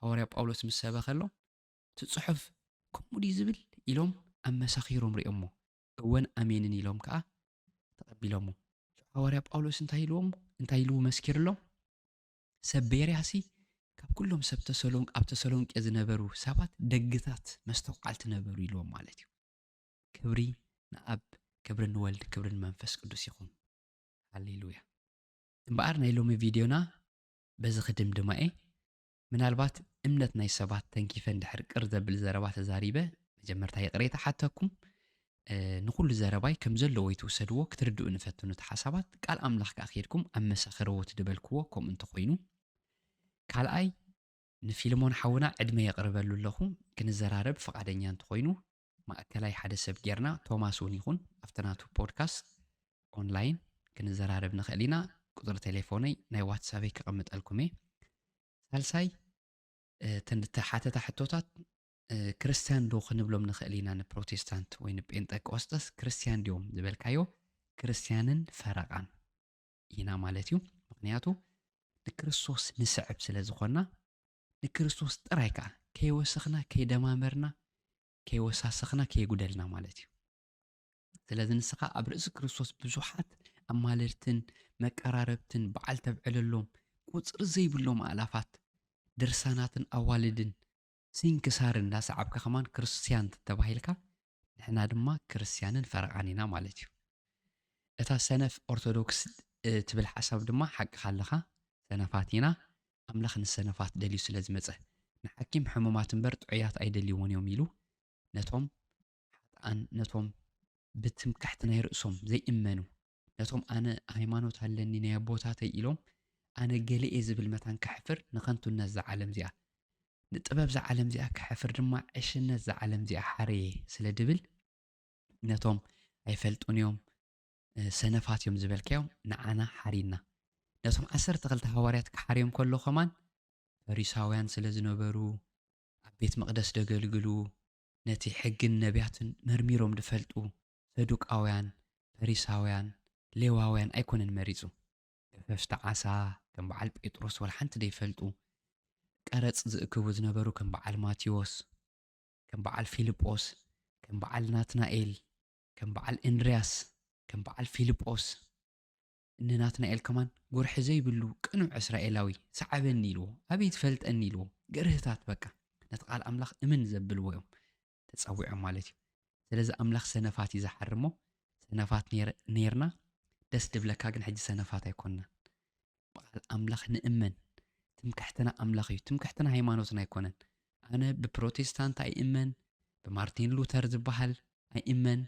B: ሐዋርያ ጳውሎስ ምስ ሰበኸሎ እቲ ጽሑፍ ከምኡ ድዩ ዝብል ኢሎም ኣመሳኺሮም ሪኦሞ እወን ኣሜንን ኢሎም ከዓ ተቐቢሎሞ ሐዋርያ ጳውሎስ እንታይ ኢልዎ መስኪርሎም ሰብ ቤርያሲ ካብ ኩሎም ሰብ ኣብ ተሰሎንቄ ዝነበሩ ሰባት ደግታት መስተውዓልቲ ነበሩ ኢልዎም ማለት እዩ ክብሪ ንኣብ ክብሪ ንወልድ ክብሪ ንመንፈስ ቅዱስ ይኹን ሃሌሉያ እምበኣር ናይ ሎሚ ቪድዮና በዚ ክድምድማ እየ ምናልባት እምነት ናይ ሰባት ተንኪፈ እንድሕር ቅር ዘብል ዘረባ ተዛሪበ መጀመርታ የቕሬታ ሓተኩም ንኩሉ ዘረባይ ከም ዘለዎ ይትውሰድዎ ክትርድኡ ንፈትኑ እቲ ሓሳባት ቃል ኣምላኽ ከዓ ኸይድኩም ኣመሳኽርዎ ትድበልክዎ ከምኡ እንተኾይኑ ካልኣይ ንፊልሞን ሓውና ዕድመ የቕርበሉ ኣለኹ ክንዘራረብ ፈቃደኛ እንተኾይኑ ማእከላይ ሓደ ሰብ ጌርና ቶማስ እውን ይኹን ኣብተናቱ ፖድካስት ኦንላይን ክንዘራረብ ንኽእል ኢና ቁጥሪ ቴሌፎነይ ናይ ዋትሳበይ ክቐምጠልኩም እየ ሳልሳይ ተንድተ ሓተታ ሕቶታት ክርስቲያን ዶ ክንብሎም ንኽእል ኢና ንፕሮቴስታንት ወይ ንጴንጠቆስጠስ ክርስቲያን ዲዮም ዝበልካዮ ክርስቲያንን ፈረቓን ኢና ማለት እዩ ምክንያቱ ንክርስቶስ ንስዕብ ስለ ዝኾና ንክርስቶስ ጥራይ ከዓ ከይወስኽና ከይደማመርና ከይወሳስኽና ከይጉደልና ማለት እዩ ስለዚ ንስኻ ኣብ ርእሲ ክርስቶስ ብዙሓት ኣማልድትን መቀራረብትን በዓል ተብዕለሎም ቁፅሪ ዘይብሎም ኣላፋት ድርሳናትን ኣዋልድን ሲንክሳርን እንዳሰዓብካ ኸማን ክርስቲያን ተባሂልካ ንሕና ድማ ክርስቲያንን ፈረቓን ኢና ማለት እዩ እታ ሰነፍ ኦርቶዶክስ ትብል ሓሳብ ድማ ሓቂ ካለኻ ሰነፋት ኢና ኣምላኽ ንሰነፋት ደልዩ ስለ ዝመፀ ንሓኪም ሕሙማት እምበር ጥዑያት ኣይደልይዎን እዮም ኢሉ ነቶም ሓጥኣን ነቶም ብትምካሕቲ ናይ ርእሶም ዘይእመኑ ነቶም ኣነ ሃይማኖት ኣለኒ ናይ ኣቦታተይ ኢሎም ኣነ ገሊኤ ዝብል መታን ክሕፍር ንኸንቱነት ዝዓለም እዚኣ ንጥበብ ዝዓለም እዚኣ ክሕፍር ድማ ዕሽነት ዝዓለም እዚኣ ሓረየ ስለ ድብል ነቶም ኣይፈልጡን እዮም ሰነፋት እዮም ዝበልካዮም ንዓና ሓሪና ነቶም 12 ሐዋርያት ክሓርዮም ከሎ ኸማን ፈሪሳውያን ስለ ዝነበሩ ኣብ ቤት መቕደስ ደገልግሉ ነቲ ሕግን ነቢያትን መርሚሮም ድፈልጡ ሰዱቃውያን ፈሪሳውያን ሌዋውያን ኣይኮነን መሪፁ ገፈፍቲ ዓሳ ከም በዓል ጴጥሮስ ወላ ሓንቲ ደይፈልጡ ቀረፅ ዝእክቡ ዝነበሩ ከም በዓል ማቴዎስ ከም በዓል ፊልጶስ ከም በዓል ናትናኤል ከም በዓል እንድርያስ ከም በዓል ፊልጶስ ንናትናኤል ከማን ጉርሒ ዘይብሉ ቅኑዕ እስራኤላዊ ሰዓበኒ ኢልዎ ኣበይ ትፈልጠኒ ኢልዎ ገርህታት በቃ ነቲ ቃል ኣምላኽ እምን ዘብልዎ እዮም ተፀዊዖም ማለት እዩ ስለዚ ኣምላኽ ሰነፋት እዩ ዝሓርሞ ሰነፋት ነርና ደስ ድብለካ ግን ሕጂ ሰነፋት ኣይኮንና በቃል ኣምላኽ ንእመን ትምክሕትና ኣምላኽ እዩ ትምክሕትና ሃይማኖትና ኣይኮነን ኣነ ብፕሮቴስታንት ኣይእመን ብማርቲን ሉተር ዝበሃል ኣይእመን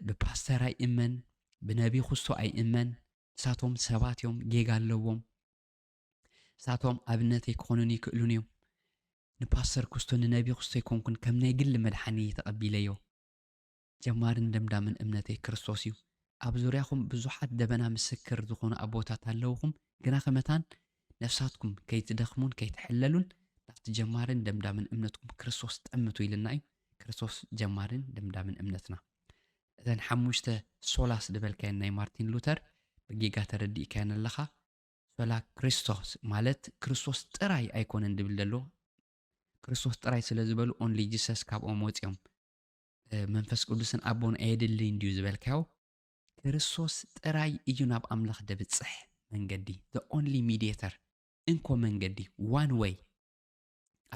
B: ብፓስተር ኣይእመን ብነቢ ክርስቶ ኣይእመን ንሳቶም ሰባት እዮም ጌጋ ኣለዎም ንሳቶም ኣብነተይ ክኾኑን ይክእሉን እዮም ንፓስተር ክርስቶ ንነቢ ክርስቶ ይኮንኩን ከም ናይ ግሊ መድሓኒ ተቐቢለዮ ጀማርን ደምዳምን እምነተይ ክርስቶስ እዩ ኣብ ዙርያኹም ብዙሓት ደበና ምስክር ዝኾኑ ኣቦታት ኣለውኹም ግና ከመታን ነፍሳትኩም ከይትደኽሙን ከይትሕለሉን ናብቲ ጀማርን ደምዳምን እምነትኩም ክርስቶስ ጠምቱ ኢልና እዩ ክርስቶስ ጀማርን ደምዳምን እምነትና እዘን 5 ሶላስ ድበልካየን ናይ ማርቲን ሉተር ብጌጋ ተረዲእካየን ኣለኻ ሶላ ክርስቶስ ማለት ክርስቶስ ጥራይ ኣይኮነን ድብል ደሎ ክርስቶስ ጥራይ ስለ ዝበሉ ኦንሊ ጂሰስ ካብኦም ወፂኦም መንፈስ ቅዱስን ኣቦን ኣየድልይ እንድዩ ዝበልካዮ ክርስቶስ ጥራይ እዩ ናብ ኣምላኽ ደብፅሕ መንገዲ the only mediator እንኮ መንገዲ one way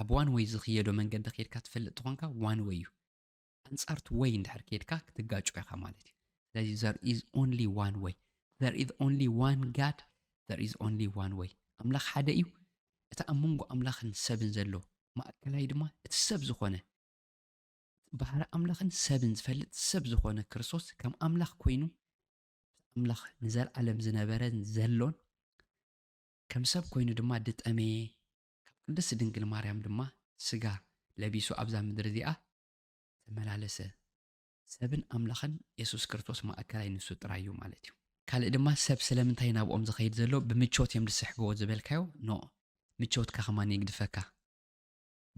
B: ኣብ one way ዝኽየዶ መንገዲ ኸይድካ ትፈልጥ ትኾንካ one way እዩ ኣንጻርቱ ወይ እንድሕር ከይድካ ክትጋጩ ኢኻ ማለት እዩ ስለዚ there is only one way, there is only one God, there is only one way. ኣምላኽ ሓደ እዩ። እቲ ኣብ መንጎ ኣምላኽን ሰብን ዘሎ ማእከላይ ድማ እቲ ሰብ ዝኾነ ባህሪ ኣምላኽን ሰብን ዝፈልጥ ሰብ ዝኾነ ክርስቶስ ከም ኣምላኽ ኮይኑ ኣምላኽ ንዘለዓለም ዝነበረን ዘሎን ከም ሰብ ኮይኑ ድማ ድጠመየ ካብ ቅድስቲ ድንግል ማርያም ድማ ስጋ ለቢሱ ኣብዛ ምድሪ እዚኣ ተመላለሰ። ሰብን ኣምላኽን ኢየሱስ ክርስቶስ ማእከላይ ንሱ ጥራይ እዩ ማለት እዩ። ካልእ ድማ ሰብ ስለምንታይ ናብኦም ዝኸይድ ዘሎ ብምቾት እዮም ዝስሕግዎ ዝበልካዮ ኖ ምቾትካ ኸማን የግድፈካ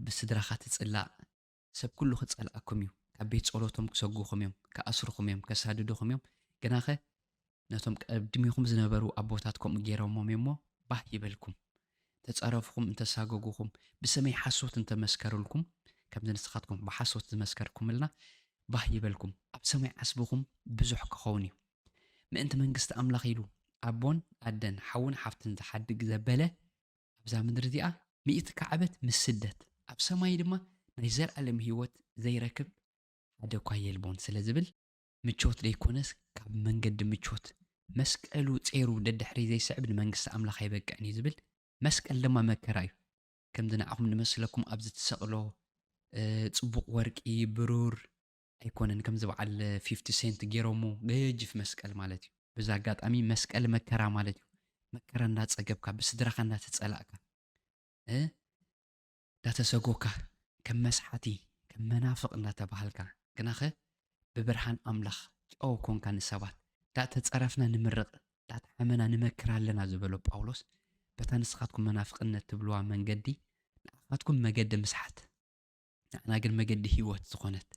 B: ብስድራኻ ትጽላእ ሰብ ኩሉ ክጸልኣኩም እዩ ካብ ቤት ጸሎቶም ክሰጉኹም እዮም ክኣስርኹም እዮም ከሳድዱኹም እዮም ግናኸ ነቶም ቀድሚኹም ዝነበሩ ኣቦታትኩም ገይሮሞም እሞ ባህ ይበልኩም ተጸረፍኩም እንተሳገጉኹም ብሰመይ ሓሶት እንተመስከሩልኩም ከምዚ ንስኻትኩም ብሓሶት ዝመስከርኩምልና ባህ ይበልኩም ኣብ ሰማይ ዓስብኹም ብዙሕ ክኸውን እዩ ምእንቲ መንግስቲ ኣምላኽ ኢሉ ኣቦን ኣደን ሓውን ሓፍትን ዝሓድግ ዘበለ ኣብዛ ምድሪ እዚኣ ሚእቲ ከዓበት ምስ ስደት ኣብ ሰማይ ድማ ናይ ዘለዓለም ህይወት ዘይረክብ ሓደ እኳ የልቦን ስለ ዝብል ምቾት ዘይኮነስ ካብ መንገዲ ምቾት መስቀሉ ጼሩ ደድሕሪ ዘይስዕብ ንመንግስቲ ኣምላኽ ኣይበቅዕን እዩ ዝብል መስቀል ድማ መከራ እዩ ከምዚ ንዓኹም ንመስለኩም ኣብዚ ትሰቕሎ ጽቡቕ ወርቂ ብሩር ኣይኮነን ከምዚ በዓል 50 ሴንት ገይሮሞ ገጅፍ መስቀል ማለት እዩ በዛ ኣጋጣሚ መስቀል መከራ ማለት እዩ መከራ እንዳጸገብካ ብስድራኻ እንዳተጸላእካ እንዳተሰጎካ ከም መስሓቲ ከም መናፍቕ እንዳተባሃልካ ግናኸ ብብርሃን ኣምላኽ ጨው ኮንካ ንሰባት ዳተጸረፍና ንምርቕ ዳተሓመና ንመክር ኣለና ዝበሎ ጳውሎስ በታ ንስኻትኩም መናፍቕነት ትብልዋ መንገዲ ንኣኻትኩም መገዲ ምስሓት ንዕና ግን መገዲ ህይወት ዝኾነት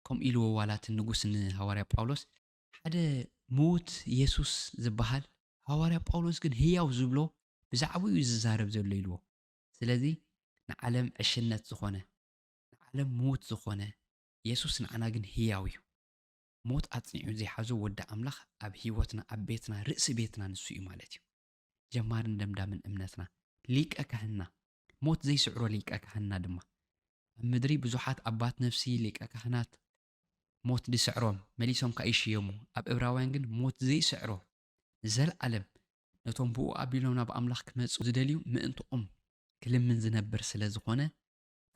B: ከምኡ ኢልዎ ዋላት ንጉስ ንሃዋርያ ጳውሎስ ሓደ ሙት ኢየሱስ ዝበሃል ሃዋርያ ጳውሎስ ግን ህያው ዝብሎ ብዛዕባኡ ዝዛረብ ዘሎ ኢልዎ ስለዚ ንዓለም ዕሽነት ዝኾነ ንዓለም ሙት ዝኾነ ኢየሱስ ንዓና ግን ህያው እዩ ሞት ኣጽኒዑ ዘይሓዞ ወዲ ኣምላኽ ኣብ ህይወትና ኣብ ቤትና ርእሲ ቤትና ንሱ እዩ ማለት እዩ ጀማርን ደምዳምን እምነትና ሊቀ ካህንና ሞት ዘይስዕሮ ሊቀ ካህንና ድማ ኣብ ምድሪ ብዙሓት ኣባት ነፍሲ ሊቀ ካህናት ሞት ድስዕሮም መሊሶም ካይሽየሙ ኣብ ዕብራውያን ግን ሞት ዘይስዕሮ ዘለዓለም ነቶም ብኡ ኣቢሎም ናብ ኣምላኽ ክመፁ ዝደልዩ ምእንትኦም ክልምን ዝነብር ስለ ዝኾነ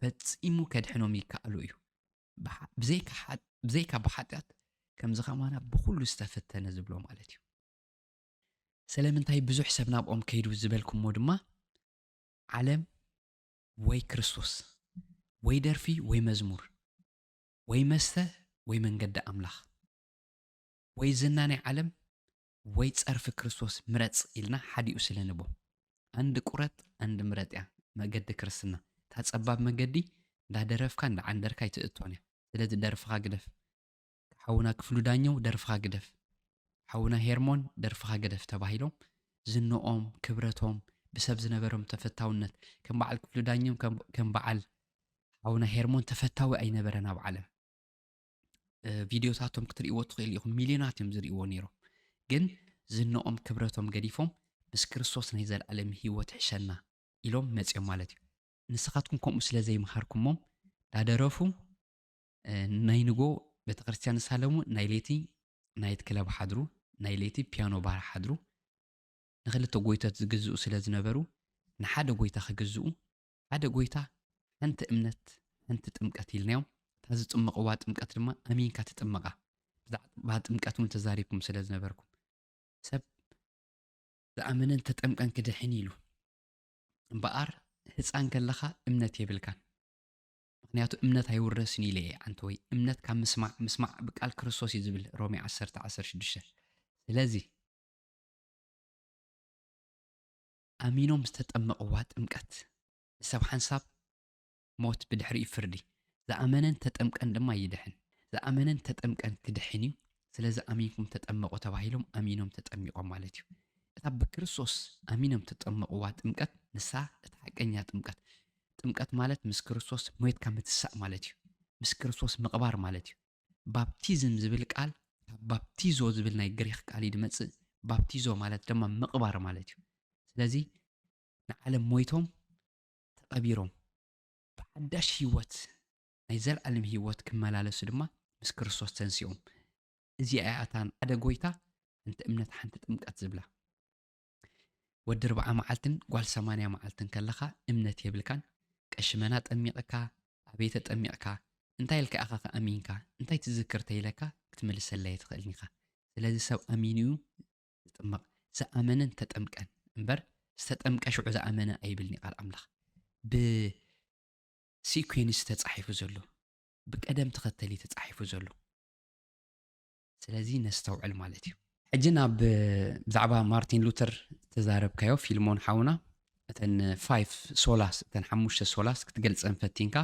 B: ፈጺሙ ከድሕኖም ይከኣሉ እዩ ብዘይካ ብሓጢኣት ከምዚ ኸማና ብኩሉ ዝተፈተነ ዝብሎ ማለት እዩ ስለምንታይ ብዙሕ ሰብ ናብኦም ከይዱ ዝበልኩሞ ድማ ዓለም ወይ ክርስቶስ ወይ ደርፊ ወይ መዝሙር ወይ መስተ ወይ መንገዲ ኣምላኽ ወይ ዝና ናይ ዓለም ወይ ጸርፊ ክርስቶስ ምረጽ ኢልና ሓዲኡ ስለ ንቦ አንድ ቁረጥ አንድ ምረጥ እያ መገዲ ክርስትና ታጸባብ መገዲ እንዳደረፍካ እንዳዓንደርካ ይትእቶን እያ ስለዚ ደርፍኻ ግደፍ ሓውና ክፍሉ ዳኘው ደርፍኻ ግደፍ ሓውና ሄርሞን ደርፍኻ ግደፍ ተባሂሎም ዝንኦም ክብረቶም ብሰብ ዝነበሮም ተፈታውነት ከም በዓል ክፍሉ ዳኘው ከም በዓል ሓውና ሄርሞን ተፈታዊ ኣይነበረን ኣብ ዓለም ቪድዮታቶም ክትሪእዎ ትኽእል ኢኹም ሚልዮናት እዮም ዝሪእዎ ነይሮም ግን ዝንኦም ክብረቶም ገዲፎም ምስ ክርስቶስ ናይ ዘለዓለም ህይወት ሕሸና ኢሎም መጽኦም ማለት እዩ ንስኻትኩም ከምኡ ስለ ዘይምሃርኩሞም ዳደረፉ ናይ ንጎ ቤተ ክርስቲያን ሳለሙ ናይ ሌቲ ናይት ክለብ ሓድሩ ናይ ሌቲ ፒያኖ ባር ሓድሩ ንኽልተ ጎይታት ዝግዝኡ ስለ ዝነበሩ ንሓደ ጎይታ ክግዝኡ ሓደ ጎይታ ሓንቲ እምነት ሓንቲ ጥምቀት ኢልናዮም እታ ዝጥምቕዋ ጥምቀት ድማ ኣሚንካ ትጥምቓ ብዛዕባ ጥምቀት እውን ተዛሪብኩም ስለ ዝነበርኩም ሰብ ዝኣመነን ተጠምቀን ክድሕን ኢሉ እምበኣር ህፃን ከለኻ እምነት የብልካን ምክንያቱ እምነት ኣይውረስን ኢለ እየ ዓንቲ ወይ እምነት ካብ ምስማዕ ብቃል ክርስቶስ እዩ ዝብል ሮሜ 10:16 ስለዚ ኣሚኖም ዝተጠመቕዋ ጥምቀት ሰብ ሓንሳብ ሞት ብድሕሪኡ ፍርዲ ዝኣመነን ተጠምቀን ድማ ይድሕን ዝኣመነን ተጠምቀን ክድሕን እዩ ስለዚ ኣሚንኩም ተጠመቑ ተባሂሎም ኣሚኖም ተጠሚቖም ማለት እዩ እታ ብክርስቶስ ኣሚኖም ተጠመቕዋ ጥምቀት ንሳ እቲ ሓቀኛ ጥምቀት ማለት ምስ ክርስቶስ ሞትካ ምትሳእ ማለት እዩ ምስ ክርስቶስ ምቕባር ማለት እዩ ባፕቲዝም ዝብል ቃል ካብ ባፕቲዞ ዝብል ናይ ግሪክ ቃል ይድመጽእ ባፕቲዞ ማለት ድማ ምቕባር ማለት እዩ ስለዚ ንዓለም ሞይቶም ተቐቢሮም ብሓዳሽ ህይወት ናይ ዘለዓለም ህይወት ክመላለሱ ድማ ምስ ክርስቶስ ተንሲኦም እዚኣ እታን ሓደ ጎይታ እንተ እምነት ሓንቲ ጥምቀት ዝብላ ወዲ 40 መዓልትን ጓል 80 መዓልትን ከለኻ እምነት የብልካን ቀሽመና ጠሚቕካ ኣበይተ ጠሚቕካ እንታይ ኢልካ ኢኻ ኣሚንካ እንታይ ትዝክር ተይለካ ክትምልሰለይ ትኽእልኒ ኢኻ ስለዚ ሰብ ኣሚን እዩ ዝጥምቕ ዝኣመነን ተጠምቀን እምበር ዝተጠምቀ ሽዑ ዝኣመነ ኣይብልኒ ቃል ኣምላኽ ብሲኩዌንስ ተጻሒፉ ዘሎ ብቀደም ተኸተሊ ተጻሒፉ ዘሎ ስለዚ ነስተውዕል ማለት እዩ ሕጂ ናብ ብዛዕባ ማርቲን ሉተር ተዛረብካዮ ፊልሞን ሓውና እተን 5 ሶላስ እተን 5 ሶላስ ክትገልፀን ፈቲንካ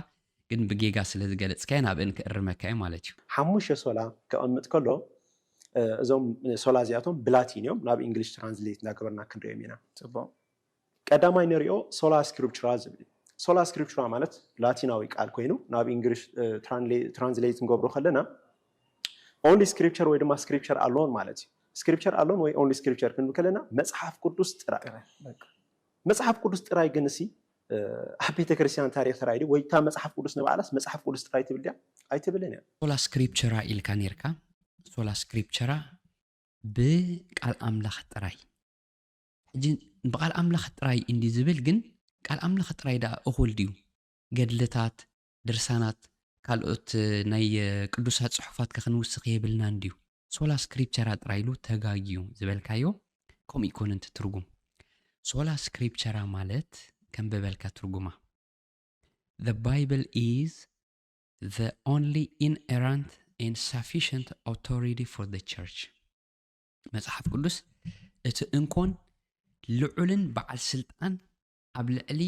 B: ግን ብጌጋ ስለ ዝገለጽካዮ ናብእን ክእርመካ እዩ ማለት እዩ
A: 5 ሶላ ከቕምጥ ከሎ እዞም ሶላ እዚኣቶም ብላቲን እዮም ናብ እንግሊሽ ትራንስሌት እናገበርና ክንሪኦም ኢና
C: ጽቡቕ
A: ቀዳማይ ንሪኦ ሶላ ስክሪፕቹራ ዝብል ሶላ ስክሪፕቹራ ማለት ላቲናዊ ቃል ኮይኑ ናብ እንግሊሽ ትራንስሌት እንገብሮ ከለና ኦንሊ ስክሪፕቸር ወይ ድማ ስክሪፕቸር ኣሎን ማለት እዩ ስክሪፕቸር ኣሎን ወይ ኦንሊ ስክሪፕቸር ክንብል ከለና መጽሓፍ ቅዱስ ጥራይ መጽሓፍ ቅዱስ ጥራይ ግን እሲ ኣብ ቤተክርስትያን ታሪክ ተራይዲ ወይ ታ መጽሓፍ ቅዱስ ንባዕላስ መጽሓፍ ቅዱስ ጥራይ ትብል ድያ ኣይትብልን እያ
B: ሶላ ስክሪፕቸራ ኢልካ ነርካ ሶላ ስክሪፕቸራ ብቃል ኣምላኽ ጥራይ ሕጂ ብቃል ኣምላኽ ጥራይ እንዲ ዝብል ግን ቃል ኣምላኽ ጥራይ ዳ እኹል ድዩ ገድልታት ድርሳናት ካልኦት ናይ ቅዱሳት ጽሑፋት ከክንውስኽ የብልና እንድዩ ሶላ ስክሪፕቸራ ጥራይሉ ተጋጊዩ ዝበልካዮ ከምኡ ኢኮነን ትርጉም ሶላ ስክሪፕቸራ ማለት ከም በበልካ ትርጉማ The Bible is the only inerrant and sufficient authority for the church መጽሓፍ ቅዱስ እቲ እንኮን ልዑልን በዓል ስልጣን ኣብ ልዕሊ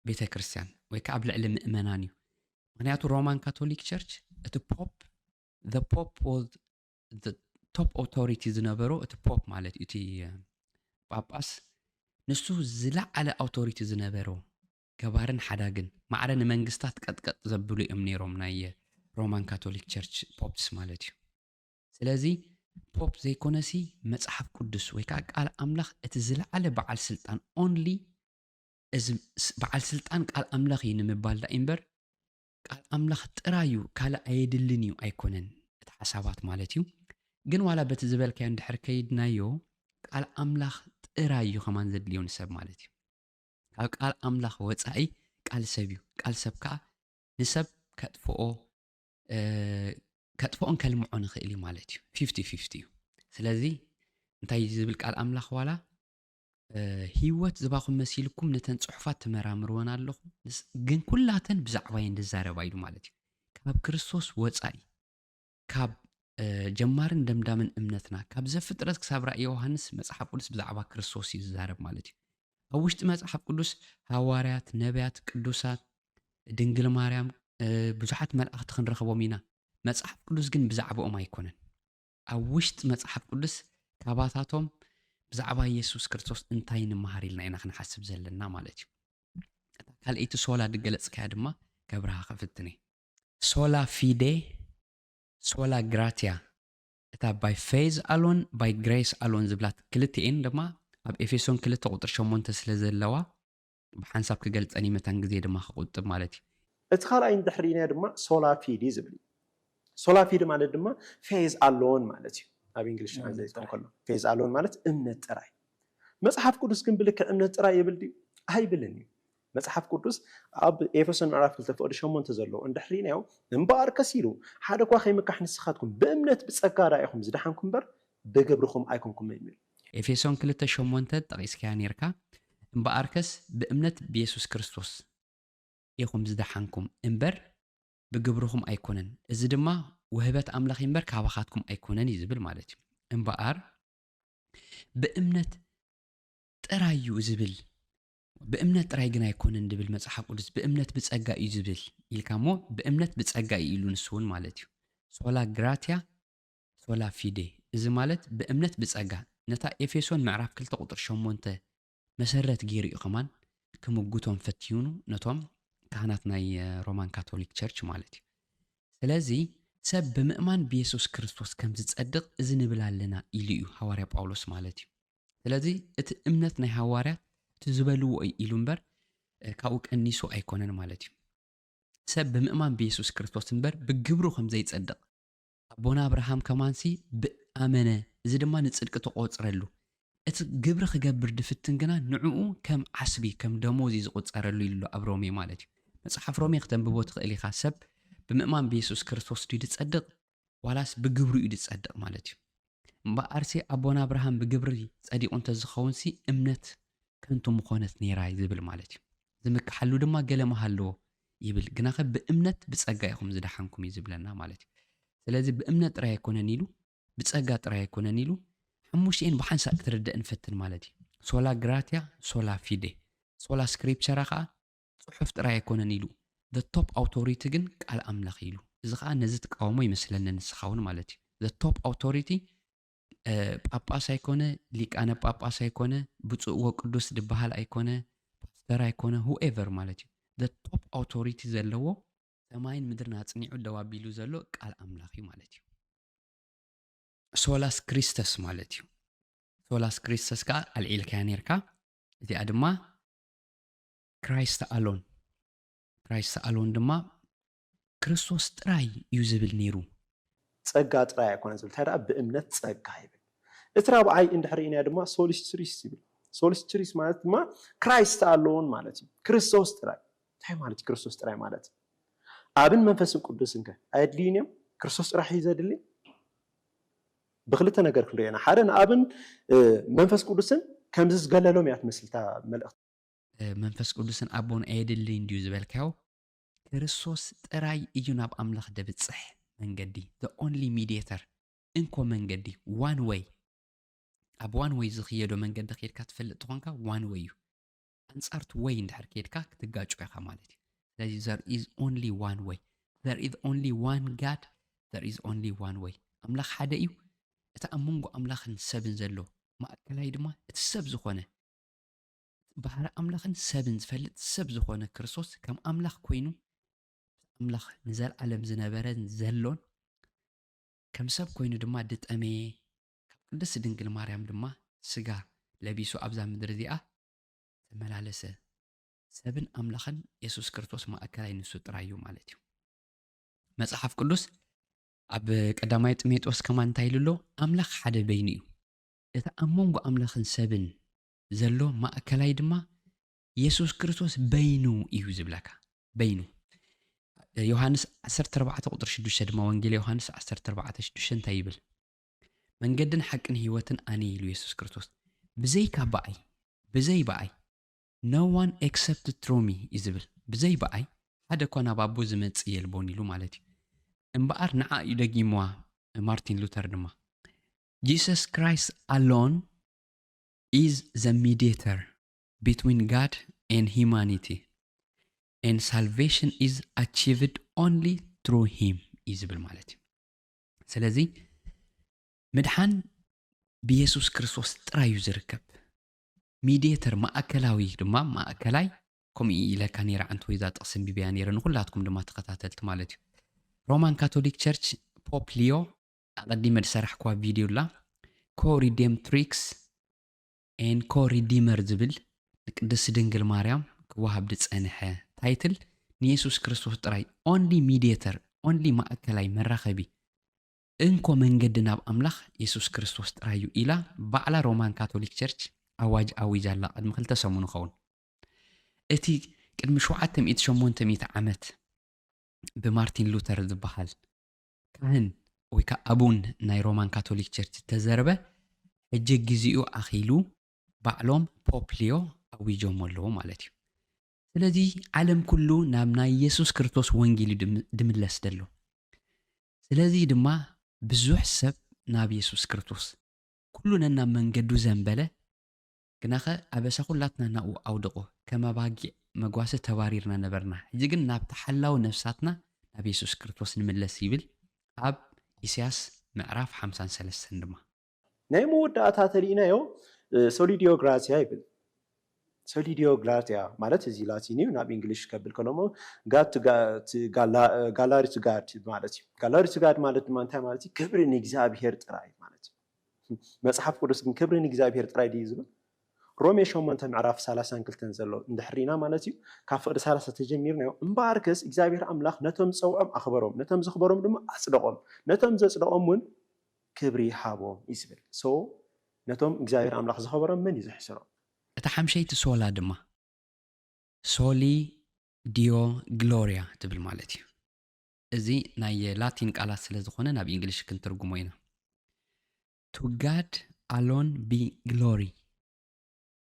B: ቤተ ክርስቲያን ወይ ከዓ ኣብ ልዕሊ ምእመናን እዩ ምክንያቱ ሮማን ካቶሊክ ቸርች እቲ ፖፕ the pope was the top authority ዝነበሮ እቲ ፖፕ ማለት እቲ ጳጳስ ንሱ ዝለዓለ ኣውቶሪቲ ዝነበሮ ገባርን ሓዳግን ማዕረ ንመንግስታት ቀጥቀጥ ዘብሉ እዮም ነይሮም ናይ ሮማን ካቶሊክ ቸርች ፖፕስ ማለት እዩ ስለዚ ፖፕ ዘይኮነሲ መጽሓፍ ቅዱስ ወይ ከዓ ቃል ኣምላኽ እቲ ዝለዓለ በዓል ስልጣን ኦንሊ እዚ በዓል ስልጣን ቃል ኣምላኽ እዩ ንምባል ዳ እምበር ቃል ኣምላኽ ጥራዩ ካልእ ኣየድልን እዩ ኣይኮነን እቲ ሓሳባት ማለት እዩ ግን ዋላ በቲ ዝበልካዮ እንድሕር ከይድናዮ ቃል ኣምላኽ ጥራዩ ኸማን ዘድልዮ ንሰብ ማለት እዩ ካብ ቃል ኣምላኽ ወፃኢ ቃል ሰብ እዩ ቃል ሰብ ከዓ ንሰብ ከጥፍኦን ከልምዖን ይኽእል እዩ ማለት እዩ 50-50 እዩ ስለዚ እንታይ ዝብል ቃል ኣምላኽ ዋላ ህይወት ዝባኹም መሲልኩም ነተን ጽሑፋት ትመራምርወን ኣለኹም ግን ኩላተን ብዛዕባየን ዝዛረባ ኢሉ ማለት እዩ ካብ ክርስቶስ ወፃኢ ካብ ጀማርን ደምዳምን እምነትና ካብ ዘፍጥረት ክሳብ ራእየ ዮሃንስ መጽሓፍ ቅዱስ ብዛዕባ ክርስቶስ እዩ ዝዛረብ ማለት እዩ ኣብ ውሽጢ መጽሓፍ ቅዱስ ሃዋርያት ነቢያት ቅዱሳት ድንግል ማርያም ብዙሓት መላእኽቲ ክንረኽቦም ኢና መጽሓፍ ቅዱስ ግን ብዛዕባኦም ኣይኮነን ኣብ ውሽጢ መጽሓፍ ቅዱስ ካባታቶም ብዛዕባ ኢየሱስ ክርስቶስ እንታይ ንምሃር ኢልና ኢና ክንሓስብ ዘለና ማለት እዩ እታ ካልአይቲ ሶላ ድገለጽካያ ድማ ገብርሃ ኸፍትኒ ሶላ ፊዴ ሶላ ግራቲያ እታ ባይ ፌዝ ኣሎን ባይ ግሬስ ኣሎን ዝብላት ክልቲኤን ድማ ኣብ ኤፌሶን 2:8 ስለ ዘለዋ ብሓንሳብ ክገልጸኒ መታን ግዜ ድማ ክቁጥብ ማለት እዩ
A: እቲ ካልኣይ እንድሕሪና ድማ ሶላ ፊዲ ዝብል ሶላ ፊዲ ማለት ድማ ፌዝ ኣሎን ማለት እዩ ኣብ እንግሊሽ ትራንስሌት ከሎ ፌዝ ኣሎን ማለት እምነት ጥራይ መጽሓፍ ቅዱስ ግን ብልክ እምነት ጥራይ ይብል ድዩ ኣይብልን እዩ መጽሓፍ ቅዱስ ኣብ ኤፌሶን ምዕራፍ 2:8 ዘሎ እንድሕሪናዮ እምበኣር ከሲሉ ሓደ ኳ ከይምካሕ ንስኻትኩም ብእምነት ብጸጋ ዳኢኹም ዝደሓንኩም በር ብግብርኹም ኣይኮንኩም ይብል
B: ኤፌሶን 2:8 ጠቂስካያ ነርካ እምበኣርከስ ብእምነት ብኢየሱስ ክርስቶስ ኢኹም ዝደሓንኩም እምበር ብግብርኹም ኣይኮነን እዚ ድማ ውህበት ኣምላኽ እምበር ካባኻትኩም ኣይኮነን እዩ ዝብል ማለት እዩ እምበኣር ብእምነት ጥራይ እዩ ዝብል ብእምነት ጥራይ ግን ኣይኮነን ድብል መጽሓፍ ቅዱስ ብእምነት ብጸጋ እዩ ዝብል ኢልካ እሞ ብእምነት ብጸጋ እዩ ኢሉ ንሱ እውን ማለት እዩ ሶላ ግራቲያ ሶላ ፊዴ እዚ ማለት ብእምነት ብጸጋ ነታ ኤፌሶን ምዕራፍ 2:8 መሰረት ገይሩ እዩ ኸማን ክምጉቶም ፈትዩኑ ነቶም ካህናት ናይ ሮማን ካቶሊክ ቸርች ማለት እዩ ስለዚ ሰብ ብምእማን ብኢየሱስ ክርስቶስ ከም ዝጸድቕ እዚ ንብል ኣለና ኢሉ እዩ ሃዋርያ ጳውሎስ ማለት እዩ ስለዚ እቲ እምነት ናይ ሃዋርያት እቲ ዝበልዎ ኢሉ እምበር ካብኡ ቀኒሱ ኣይኮነን ማለት እዩ ሰብ ብምእማን ብኢየሱስ ክርስቶስ እምበር ብግብሩ ከም ዘይጸድቕ ኣቦና አብርሃም ከማንሲ ብኣመነ እዚ ድማ ንጽድቂ ተቆጽረሉ እቲ ግብሪ ክገብር ድፍትን ግና ንዕኡ ከም ዓስቢ ከም ደሞዝ ዝቆጸረሉ ኢሉ ኣብ ሮሜ ማለት እዩ መጽሓፍ ሮሜ ክትንብቦ ትኽእል ኢኻ ሰብ ብምእማን ብኢየሱስ ክርስቶስ ድዩ ዝጸድቕ ዋላስ ብግብሩ እዩ ዝጸድቕ ማለት እዩ እምበኣርሲ ኣቦና አብርሃም ብግብሪ ጸዲቑ እንተዝኸውንሲ እምነት ከንቱ ምኾነት ነይራ ዝብል ማለት እዩ ዝምክሓሉ ድማ ገለ መሃለዎ ይብል ግናኸ ብእምነት ብጸጋ ኢኹም ዝደሓንኩም እዩ ዝብለና ማለት እዩ ስለዚ ብእምነት ጥራይ ኣይኮነን ኢሉ ብጸጋ ጥራይ ኣይኮነን ኢሉ ሓሙሽተን ብሓንሳእ ክትርድእ ንፈትን ማለት እዩ ሶላ ግራቲያ ሶላ ፊዴ ሶላ ስክሪፕቸራ ከዓ ጽሑፍ ጥራይ ኣይኮነን ኢሉ the top authority ግን ቃል ኣምላኽ ኢሉ እዚ ከዓ ነዚ ተቃውሞ ይመስለኒ ንስኻውን ማለት እዩ the top authority ጳጳስ ኣይኮነ ሊቃነ ጳጳስ ኣይኮነ ብፁዕ ወቅዱስ ድበሃል ኣይኮነ ፓስተር ኣይኮነ whoever ማለት እዩ the top authority ዘለዎ ሰማይን ምድርን ኣጽኒዑ ደው ኣቢሉ ዘሎ ቃል ኣምላኽ እዩ ማለት እዩ ሶላስ ክሪስተስ ማለት እዩ ሶላስ ክሪስተስ ከዓ ኣልዒልካያ ነርካ እዚኣ ድማ ክራይስት ኣሎን ድማ ክርስቶስ ጥራይ እዩ ዝብል ነይሩ
A: ጸጋ ጥራይ ኣይኮነን ዝብል እንታይ ደኣ ብእምነት ጸጋ ይብል እቲ ራብዓይ እንድሕር ኢና ድማ ሶሊስ ትሪስ ይብል ሶሊስ ትሪስ ማለት ድማ ክራይስት ኣሎን ማለት እዩ ክርስቶስ ጥራይ እንታይ ማለት እዩ ክርስቶስ ጥራይ ማለት ኣብን መንፈስን ቅዱስን ከ ኣየድልዩን እዮም ክርስቶስ ጥራሕ እዩ ዘድሊ ብክልተ ነገር ክንሪአና ሓደ ንኣብን መንፈስ ቅዱስን ከምዚ ዝገለሎም እያ ትመስልታ መልእኽቲ
B: መንፈስ ቅዱስን ኣቦን ኣየድልይን ድዩ ዝበልካዮ ክርስቶስ ጥራይ እዩ ናብ ኣምላኽ ደብጽሕ መንገዲ the only mediator እንኮ መንገዲ one way ኣብ one way ዝኽየዶ መንገዲ ኸይድካ ትፈልጥ ትኾንካ one way እዩ ኣንጻርቱ ወይ እንድሕር ከይድካ ክትጋጩ ኢኻ ማለት እዩ ስለዚ there is only one way there is only one God there is only one way ኣምላኽ ሓደ እዩ እቲ ኣብ መንጎ ኣምላኽን ሰብን ዘሎ ማእከላይ ድማ እቲ ሰብ ዝኾነ ባህሪ ኣምላኽን ሰብን ዝፈልጥ ሰብ ዝኾነ ክርስቶስ ከም ኣምላኽ ኮይኑ ኣምላኽ ንዘለዓለም ዝነበረን ዘሎን ከም ሰብ ኮይኑ ድማ ድጠመየ ካብ ቅድስቲ ድንግል ማርያም ድማ ስጋ ለቢሱ ኣብዛ ምድሪ እዚኣ ተመላለሰ ሰብን ኣምላኽን ኢየሱስ ክርስቶስ ማእከላይ ንሱ ጥራይ እዩ ማለት እዩ መጽሓፍ ቅዱስ ኣብ ቀዳማይ ጢሞቴዎስ ከማ እንታይ ኢሉሎ ኣምላኽ ሓደ በይኑ እዩ እቲ ኣብ መንጎ ኣምላኽን ሰብን ዘሎ ማእከላይ ድማ ኢየሱስ ክርስቶስ በይኑ እዩ ዝብለካ በይኑ ዮሐንስ 14:6 ድማ ወንጌል ዮሐንስ 14:6 እንታይ ይብል መንገድን ሓቅን ህይወትን ኣነ ኢሉ ኢየሱስ ክርስቶስ ብዘይካ በኣይ no one except through me ይዝብል ብዘይ በኣይ ሓደ ኮና ባቦ ዝመጽእ የልቦን ኢሉ ማለት እዩ እምበኣር ንዓ እዩ ደጊምዋ ማርቲን ሉተር ድማ Jesus Christ alone is the mediator between God and humanity and salvation is achieved only through him ይዝብል ማለት እዩ ስለዚ ምድሓን ብኢየሱስ ክርስቶስ ጥራይ እዩ ዝርከብ ሚዲየተር ማእከላዊ ድማ ማእከላይ ከምኡ ኢለካ ነይራ ዓንቲ ወይ ዛ ጥቕስን ቢብያ ነይረ ንኩላትኩም ድማ ተኸታተልቲ ማለት እዩ ሮማን ካቶሊክ ቸርች ፖፕ ሊዮ ኣቐዲመ ዝሰራሕክዋ ቪድዮ ላ ኮሪዴምትሪክስ ኤን ኮሪዲመር ዝብል ንቅድስቲ ድንግል ማርያም ክወሃብ ዝጸንሐ ታይትል ንኢየሱስ ክርስቶስ ጥራይ ኦንሊ ሚዲየተር ኦንሊ ማእከላይ መራኸቢ እንኮ መንገዲ ናብ ኣምላኽ ኢየሱስ ክርስቶስ ጥራይ እዩ ኢላ ባዕላ ሮማን ካቶሊክ ቸርች ኣዋጅ ኣዊጃላ ቅድሚ 2 ሰሙን ኸውን እቲ ቅድሚ 780 ዓመት ብማርቲን ሉተር ዝበሃል ካህን ወይ ከዓ ኣቡን ናይ ሮማን ካቶሊክ ቸርች ተዘረበ ሕጂ ግዚኡ ኣኺሉ ባዕሎም ፖፕ ሊዮ ኣዊጆም ኣለዎ ማለት እዩ ስለዚ ዓለም ኩሉ ናብ ናይ ኢየሱስ ክርስቶስ ወንጌል ድምለስ ደሎ ስለዚ ድማ ብዙሕ ሰብ ናብ ኢየሱስ ክርስቶስ ኩሉ ነና መንገዱ ዘንበለ ግናኸ ኣበሳ ኩላትና ናኡ ኣውድቆ ከመባጊዕ መጓሰ ተባሪርና ነበርና ሕጂ ግን ናብ ተሓላው ነፍሳትና ናብ ኢየሱስ ክርስቶስ ንምለስ ይብል ኣብ ኢሳያስ ምዕራፍ 53 ድማ
A: ናይ መወዳእታ ተሪእናዮ ሶሊዲዮ ግራቲያ ይብል ሶሊዲዮ ግራቲያ ማለት እዚ ላቲን እዩ ናብ እንግሊሽ ከብል ከሎሞ ጋላሪ ቱ ጋድ ማለት እዩ ጋላሪ ቱ ጋድ ማለት ድማ እንታይ ማለት እዩ ክብሪ ንእግዚኣብሔር ጥራይ ማለት እዩ መጽሓፍ ቅዱስ ግን ክብሪ ንእግዚኣብሔር ጥራይ ድዩ ዝብል ሮሜ 8 ምዕራፍ 32 ዘሎ እንድሕሪና ማለት እዩ ካብ ፍቅዲ 30 ተጀሚርናዮ እምበኣርክስ እግዚአብሔር ኣምላኽ ነቶም ዝፀውዖም ኣኽበሮም ነቶም ዝኽበሮም ድማ ኣጽደቆም ነቶም ዘጽደቆም እውን ክብሪ ሃቦም ይዝብል ሶ ነቶም እግዚአብሔር ኣምላኽ ዝኽበሮም ምን እዩ ዝሕስሮም
B: እታ ሓምሸይቲ ሶላ ድማ ሶሊ ዲዮ ግሎሪያ ትብል ማለት እዩ እዚ ናይ ላቲን ቃላት ስለ ዝኾነ ናብ እንግሊሽ ክንትርጉሞ ኢና to God alone be glory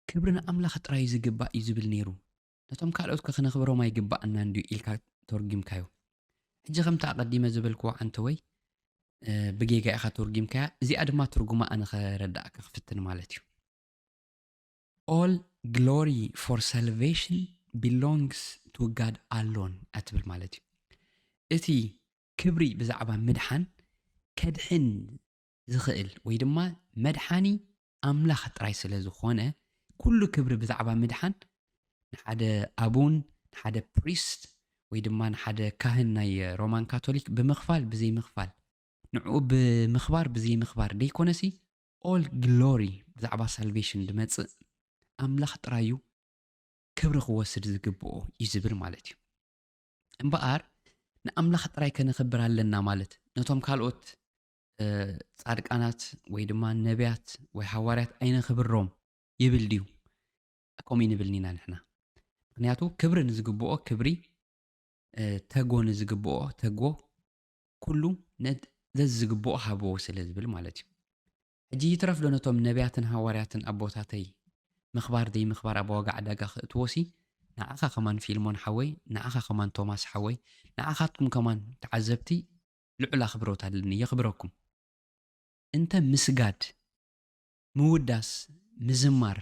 B: ክብሪ ንኣምላኽ ጥራይ ዝግባእ እዩ ዝብል ነይሩ ነቶም ካልኦት ከኽነኽብሮም ኣይግባእና እንድዩ ኢልካ ተርጊምካዮ ሕጂ ከምቲ ኣቐዲመ ዝብልክዎ ዓንተ ወይ ብጌጋ ኢኻ ተርጊምካያ እዚኣ ድማ ትርጉማ ኣነ ከረዳእካ ክፍትን ማለት እዩ all glory for salvation belongs to God alone ኣትብል ማለት እዩ እቲ ክብሪ ብዛዕባ ምድሓን ከድሕን ዝኽእል ወይ ድማ መድሓኒ ኣምላኽ ጥራይ ስለ ዝኾነ ኩሉ ክብሪ ብዛዕባ ምድሓን ንሓደ ኣቡን ንሓደ ፕሪስት ወይ ድማ ንሓደ ካህን ናይ ሮማን ካቶሊክ ብምኽፋል ብዘይ ምኽፋል ንዕኡ ብምኽባር ብዘይ ምኽባር ደይኮነሲ all glory ብዛዕባ ሳልቬሽን ድመጽእ ኣምላኽ ጥራዩ ክብሪ ክወስድ ዝግብኦ እዩ ዝብል ማለት እዩ እምበኣር ንኣምላኽ ጥራይ ከነኽብር ኣለና ማለት ነቶም ካልኦት ጻድቃናት ወይ ድማ ነቢያት ወይ ሓዋርያት ኣይነኽብሮም ይብል ድዩ ከምኡ ንብልኒና ንሕና ምክንያቱ ክብሪ ንዝግብኦ ክብሪ ተጎ ንዝግብኦ ተጎ ኩሉ ዝግብኦ ሃብዎ ስለ ዝብል ማለት እዩ ሕጂ ይትረፍ ዶ ነቶም ነቢያትን ሓዋርያትን ኣቦታተይ ምኽባር ደይ ምኽባር ኣብ ወጋዕ ዕዳጋ ክእትወሲ ንዓኻ ከማን ፊልሞን ሓወይ ንዓኻ ከማን ቶማስ ሓወይ ንዓኻትኩም ከማን ተዓዘብቲ ልዑል ኣኽብሮት ኣለኒ የኽብረኩም እንተ ምስጋድ ምውዳስ ምዝማር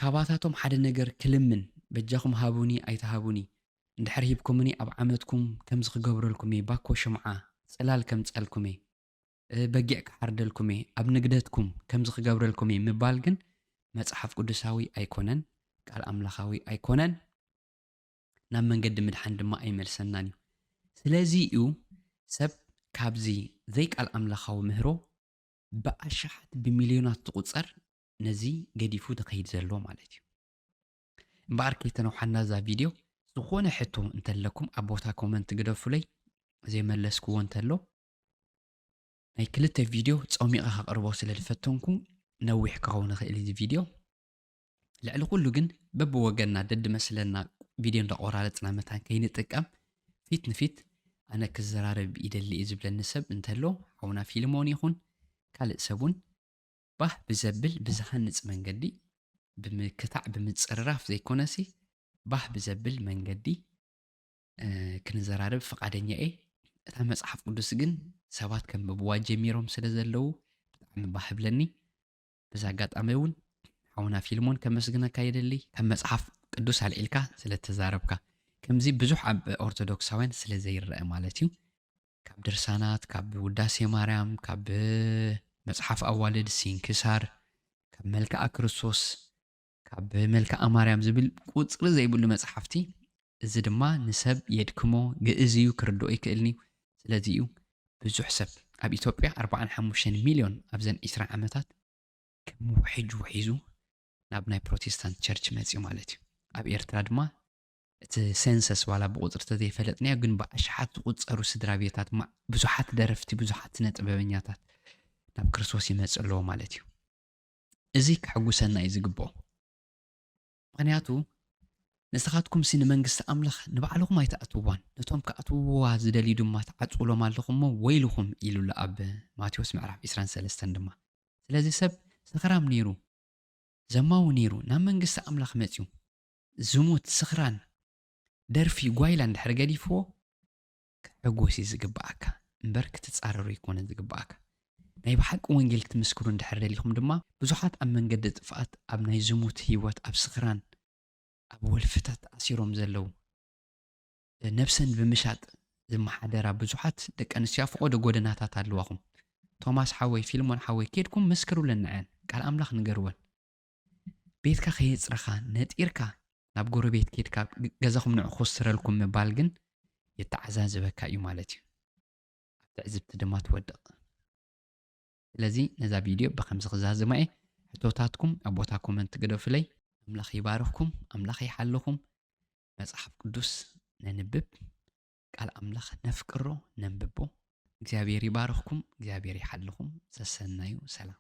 B: ካባታቶም ሓደ ነገር ክልምን በጃኹም ሃቡኒ ኣይተሃቡኒ እንድሕር ሂብኩምኒ ኣብ ዓመትኩም ከም ዝኽገብረልኩም ባኮ ሽምዓ ጽላል ከም ጸልኩሜ በጊዕ ክሓርደልኩሜ ኣብ ንግደትኩም ከም ዝኽገብረልኩሜ ምባል ግን መጽሓፍ ቅዱሳዊ ኣይኮነን ቃል ኣምላኻዊ ኣይኮነን ናብ መንገዲ ምድሓን ድማ ኣይመልሰናን እዩ ስለዚ እዩ ሰብ ካብዚ ዘይቃል ኣምላኻዊ ምህሮ ብኣሽሓት ብሚልዮናት ትቁጸር ነዚ ገዲፉ ተኸይድ ዘሎ ማለት እዩ እምበኣር ከይተነውሓና ዛ ቪድዮ ዝኾነ ሕቶ እንተለኩም ኣብ ቦታ ኮመንት ግደፉለይ ዘይመለስክዎ እንተሎ ናይ ክልተ ቪድዮ ጸሚቐ ከቕርቦ ስለ ዝፈተንኩ ነዊሕ ክኸውን ይኽእል እዚ ቪድዮ ልዕሊ ኩሉ ግን በብወገንና ደድ መስለና ቪድዮ እንዳቆራረፅና መታን ከይንጥቀም ፊት ንፊት ኣነ ክዘራረብ ይደሊ እዩ ዝብለኒ ሰብ እንተሎ ሓውና ፊልሞን ይኹን ካልእ ሰቡን ባህ ብዘብል ብዝሃንፅ መንገዲ ብምክታዕ ብምፅርራፍ ዘይኮነሲ ባህ ብዘብል መንገዲ ክንዘራረብ ፈቃደኛ እየ እታ መጽሓፍ ቅዱስ ግን ሰባት ከም ብብዋ ጀሚሮም ስለ ዘለዉ ብጣዕሚ ባህ ብለኒ በዛ ኣጋጣሚ እውን ሓውና ፊልሞን ከመስግነካ ይደሊ ከም መጽሓፍ ቅዱስ ኣልዒልካ ስለ ተዛረብካ ከምዚ ብዙሕ ኣብ ኦርቶዶክሳውያን ስለ ዘይረአ ማለት እዩ ካብ ድርሳናት ካብ ውዳሴ ማርያም ካብ መጽሓፍ ኣዋልድ ሲንክሳር ካብ መልክዓ ክርስቶስ ካብ መልክዓ ማርያም ዝብል ቁፅሪ ዘይብሉ መጽሓፍቲ እዚ ድማ ንሰብ የድክሞ ግእዝ እዩ ክርድኦ ይክእልኒ ስለዚ እዩ ብዙሕ ሰብ ኣብ ኢትዮጵያ 45 ሚልዮን ኣብዘን 20 ዓመታት ከም ውሕጅ ውሒዙ ናብ ናይ ፕሮቴስታንት ቸርች መፅዩ ማለት እዩ ኣብ ኤርትራ ድማ እቲ ሴንሰስ ዋላ ብቁፅሪ ተዘይፈለጥናዮ ግን ብኣሽሓት ዝቁፀሩ ስድራ ቤታት ብዙሓት ደረፍቲ ብዙሓት ስነ ጥበበኛታት ናብ ክርስቶስ ይመጽእ ኣለዎ ማለት እዩ እዚ ክሕጉሰና እዩ ዝግብኦ ምክንያቱ ንስኻትኩም ሲ ንመንግስቲ ኣምላኽ ንባዕልኹም ኣይተኣትውዋን ነቶም ከኣትውዋ ዝደልዩ ድማ ተዓፅውሎም ኣለኹም ሞ ወይልኹም ኢሉላ ኣብ ማቴዎስ ምዕራፍ 23 ድማ ስለዚ ሰብ ስኽራም ነይሩ ዘማው ነይሩ ናብ መንግስቲ ኣምላኽ መፅዩ ዝሙት ስኽራን ደርፊ ጓይላ እንድሕር ገዲፍዎ ክሕጎስ እዩ ዝግብኣካ እምበር ክትፃረሩ ይኮነን ዝግብኣካ ናይ ብሓቂ ወንጌል ክትምስክሩ እንድሕር ደሊኹም ድማ ብዙሓት ኣብ መንገዲ ጥፍኣት ኣብ ናይ ዝሙት ህይወት ኣብ ስኽራን ኣብ ወልፍታት ኣሲሮም ዘለው ነብሰን ብምሻጥ ዝመሓደራ ብዙሓት ደቂ ኣንስትዮ ፍቆዶ ጎደናታት ኣለዋኹም ቶማስ ሓወይ ፊልሞን ሓወይ ከድኩም መስክሩለን ንዐን ቃል ኣምላኽ ንገርወን ቤትካ ከየፅረኻ ነጢርካ ናብ ጎረቤት ከድካ ገዛኹም ንዑ ክስረልኩም ምባል ግን የተዓዛዝበካ እዩ ማለት እዩ ኣብ ትዕዝብቲ ድማ ትወድቕ ስለዚ ነዛ ቪድዮ ብከምዚ ክዛዝማ እየ ሕቶታትኩም ኣብ ቦታ ኮመንት ግደፍለይ ኣምላኽ ይባርኽኩም ኣምላኽ ይሓልኹም መጽሓፍ ቅዱስ ነንብብ ቃል ኣምላኽ ነፍቅሮ ነንብቦ እግዚአብሔር ይባርኽኩም እግዚአብሔር ይሓልኹም ሰሰናዩ ሰላም